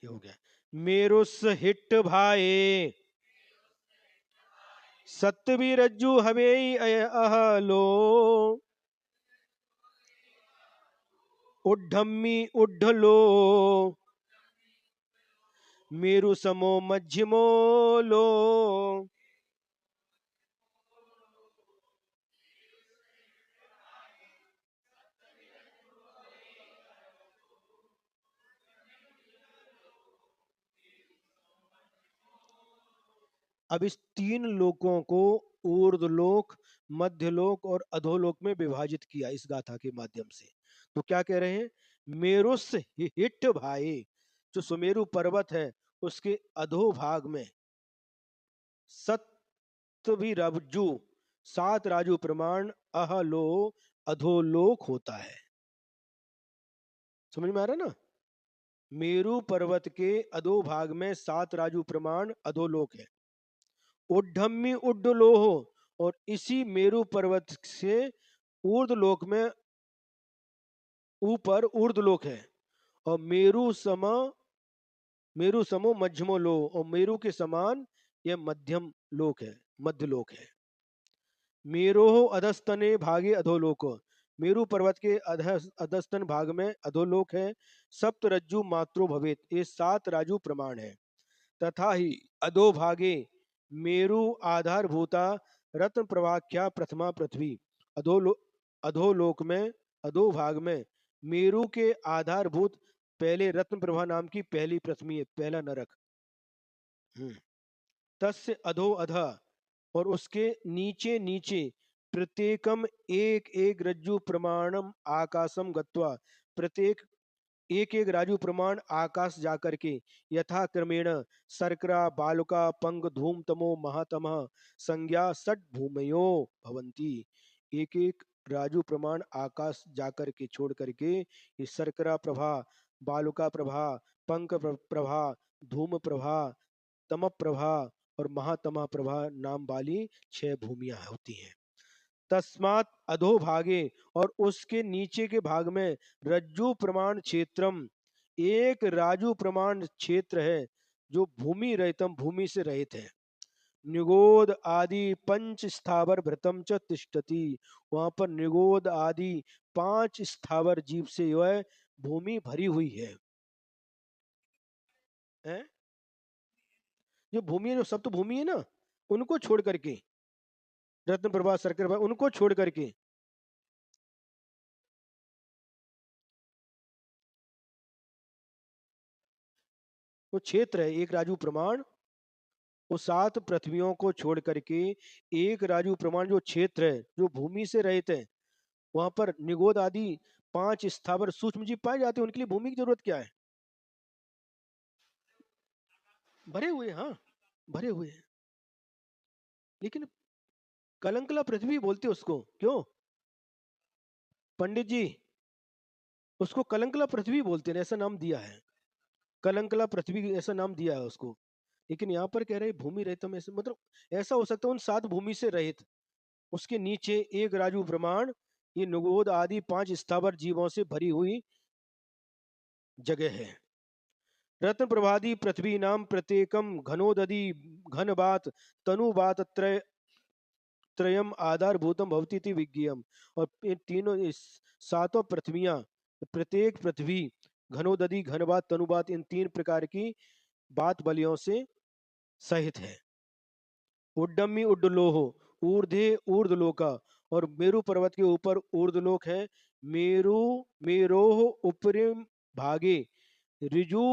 ये हो गया। मेरुस हिट भाई सत्य रज्जु हमें अहलो, उड्ढम्मी उड्ढलो, मेरु समो मध्यमो लो। अब इस तीन लोकों को ऊर्ध्वलोक, मध्यलोक और अधोलोक में विभाजित किया इस गाथा के माध्यम से। तो क्या कह रहे हैं? मेरुस हिट भाई, जो सुमेरु पर्वत है उसके अधोभाग में सप्तविरज्जु, सात राजू प्रमाण, अहलो अधोलोक होता है। समझ में आ रहा है ना? मेरु पर्वत के अधोभाग में सात राजू प्रमाण अधोलोक है। उड्डम्मी उड्डलोह, और इसी मेरु पर्वत से ऊर्ध्वलोक में ऊपर ऊर्ध्वलोक है। और मेरु समो मध्यमो लो, और मेरु के समान यह मध्यम लोक है, मध्य लोक है। मेरोह अधस्तने भागे अधोलोक, मेरु पर्वत के अधस्तन भाग में अधोलोक है। सप्त रज्जु मात्रो भवेत, ये सात राजू प्रमाण है। तथा ही अधोभागे मेरु आधारभूता रत्न प्रवाख्या प्रथमा पृथ्वी, अधोलो अधोलोक में अधोभाग में मेरु के आधारभूत पहले रत्न प्रभा नाम की पहली पृथ्वी है, पहला नरक। तस्य अधो अधा, और उसके नीचे नीचे प्रत्येकम एक एक रज्जु प्रमाणम आकाशम गत्वा, प्रत्येक एक एक राजू प्रमाण आकाश जाकर के यथा क्रमेण सर्करा बालुका पंग धूम तमो महातमः संज्ञा षट भूमयो भवंती। एक एक राजू प्रमाण आकाश जाकर के छोड़ करके ये सर्करा प्रभा, बालुका प्रभा, पंक प्रभा, धूम प्रभा, तम प्रभा और महातमा प्रभा नाम वाली छह भूमियां होती हैं। तस्मात् अधोभागे, और उसके नीचे के भाग में रज्जु प्रमाण क्षेत्रम, एक राजू प्रमाण क्षेत्र है जो भूमि रहितम, भूमि से रहित है। निगोद आदि पंच स्थावर भृतम च तिष्ठति, वहां पर निगोद आदि 5 स्थावर जीव से जो है भूमि भरी हुई है? जो भूमि है, जो सप्त भूमि है ना, उनको छोड़ करके, रत्न प्रभा सर्कल प्रभा, उनको छोड़ करके वो क्षेत्र है एक राजू प्रमाण, वो 7 पृथ्वियों को छोड़ करके एक राजू प्रमाण जो क्षेत्र है जो भूमि से रहित है, वहां पर निगोद आदि 5 स्थावर सूक्ष्म जीव पाए जाते हैं। उनके लिए भूमि की जरूरत क्या है? भरे हुए, हाँ, भरे हुए हैं। लेकिन कलंकला पृथ्वी बोलते उसको, क्यों पंडित जी? उसको कलंकला पृथ्वी बोलते हैं, ऐसा नाम दिया है। कलंकला पृथ्वी ऐसा नाम दिया है उसको। लेकिन यहाँ पर कह रहे भूमि रहित में, ऐसे मतलब ऐसा हो सकता है उन 7 भूमि से रहित, उसके नीचे एक राजू प्रमाण, ये नुगोद आदि 5 स्थावर जीवों से भरी हुई जगह है। रत्न प्रभादी पृथ्वी नाम प्रत्येकम घनोदधि घनबात तनुबात त्रयम आधारभूतम भवती थी विज्ञेयम। और इन तीनों, इस 7 पृथ्वियां, प्रत्येक पृथ्वी घनोदधि घनबात तनुबात, इन 3 प्रकार की बात बलियों से सहित है। उड्डमी उड्डलोह, ऊर्ध्वे ऊर्ध्वलोका, और मेरु पर्वत के ऊपर ऊर्ध्वलोक है। मेरु मेरोह उपरि भागे ऋजु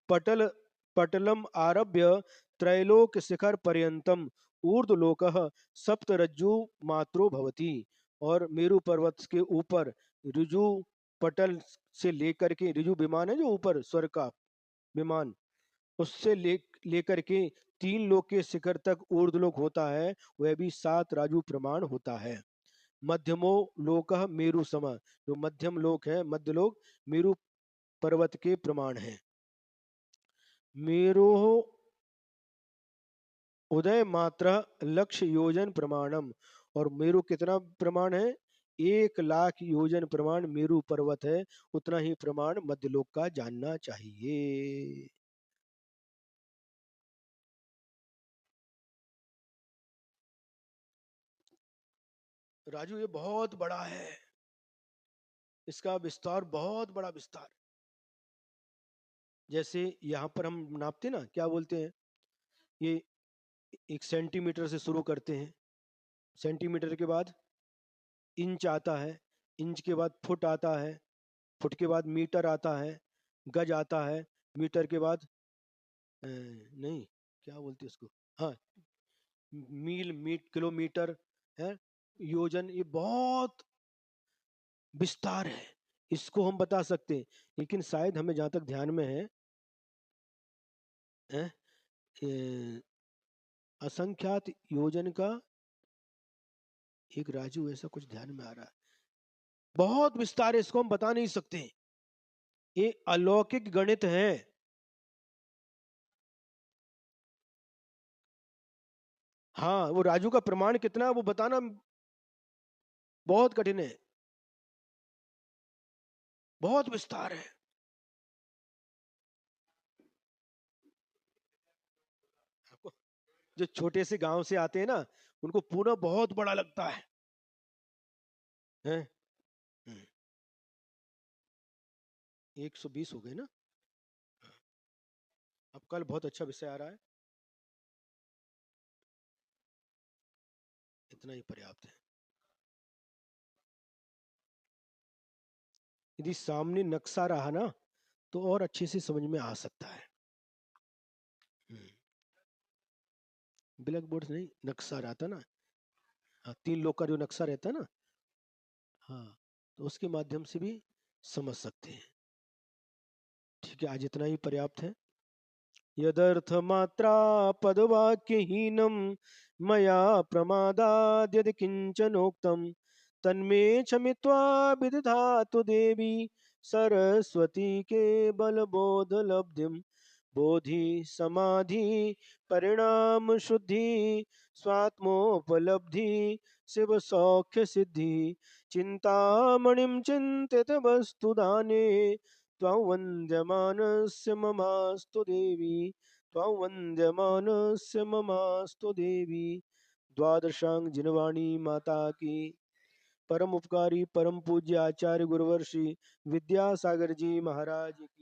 पटल पटलम आरभ्य त्रैलोक शिखर पर्यंतम ऊर्ध्वलोकः सप्तरज्जु मात्रो भवति। और मेरु पर्वत के ऊपर ऋजु पटल से लेकर के, ऋजु विमान है जो ऊपर स्वर्ग का विमान, उससे लेकर के 3 लोक के शिखर तक ऊर्ध्वलोक होता है, वह भी 7 राजू प्रमाण होता है। मध्यमो लोकः मेरु सम, जो मध्यम लोक है, मध्य लोक मेरु पर्वत के प्रमाण है। मेरो उदय मात्र लक्ष्य योजन प्रमाणम, और मेरु कितना प्रमाण है? 1 लाख योजन प्रमाण मेरु पर्वत है, उतना ही प्रमाण मध्यलोक का जानना चाहिए। राजू ये बहुत बड़ा है, इसका विस्तार बहुत बड़ा विस्तार। जैसे यहाँ पर हम नापते ना, क्या बोलते हैं, ये 1 सेंटीमीटर से शुरू करते हैं, सेंटीमीटर के बाद इंच आता है, इंच के बाद फुट आता है, फुट के बाद मीटर आता है, गज आता है, मीटर के बाद नहीं, क्या बोलते हैं उसको, हाँ, मील, किलोमीटर है, योजन, ये बहुत विस्तार है, इसको हम बता सकते हैं। लेकिन शायद हमें जहाँ तक ध्यान में है, असंख्यात योजन का एक राजू, ऐसा कुछ ध्यान में आ रहा है। बहुत विस्तार है, इसको हम बता नहीं सकते, ये अलौकिक गणित है। हाँ, वो राजू का प्रमाण कितना है वो बताना बहुत कठिन है, बहुत विस्तार है। आपको जो छोटे से गांव से आते हैं ना, उनको पूरा बहुत बड़ा लगता है? 120 हो गए ना? अब कल बहुत अच्छा विषय आ रहा है, इतना ही पर्याप्त है। यदि सामने नक्शा रहा ना, तो और अच्छे से समझ में आ सकता है। ब्लैक बोर्ड नहीं, नक्शा रहता ना, हाँ, 3 लोग का जो नक्शा रहता है ना, हाँ, तो उसके माध्यम से भी समझ सकते हैं। ठीक है, आज इतना ही पर्याप्त है। यदर्थ मात्रा पदवाक्यहीनं मया प्रमादाद्यदि किञ्चनोक्तं तन्मे क्षमित्वा विदधातु देवी सरस्वती केवलबोधलब्धिं। बोधि समाधि परिणाम शुद्धि स्वात्मोपलब्धि शिव सौख्य सिद्धि चिंतामणिं चिंतित वस्तु दाने त्वं वन्द्यमानस्य ममास्तु देवी त्वं वन्द्यमानस्य ममास्तु देवी। द्वादशांग जिनवाणी माता की। परम उपकारी परम पूज्य आचार्य गुरुवर श्री विद्यासागर जी महाराज की।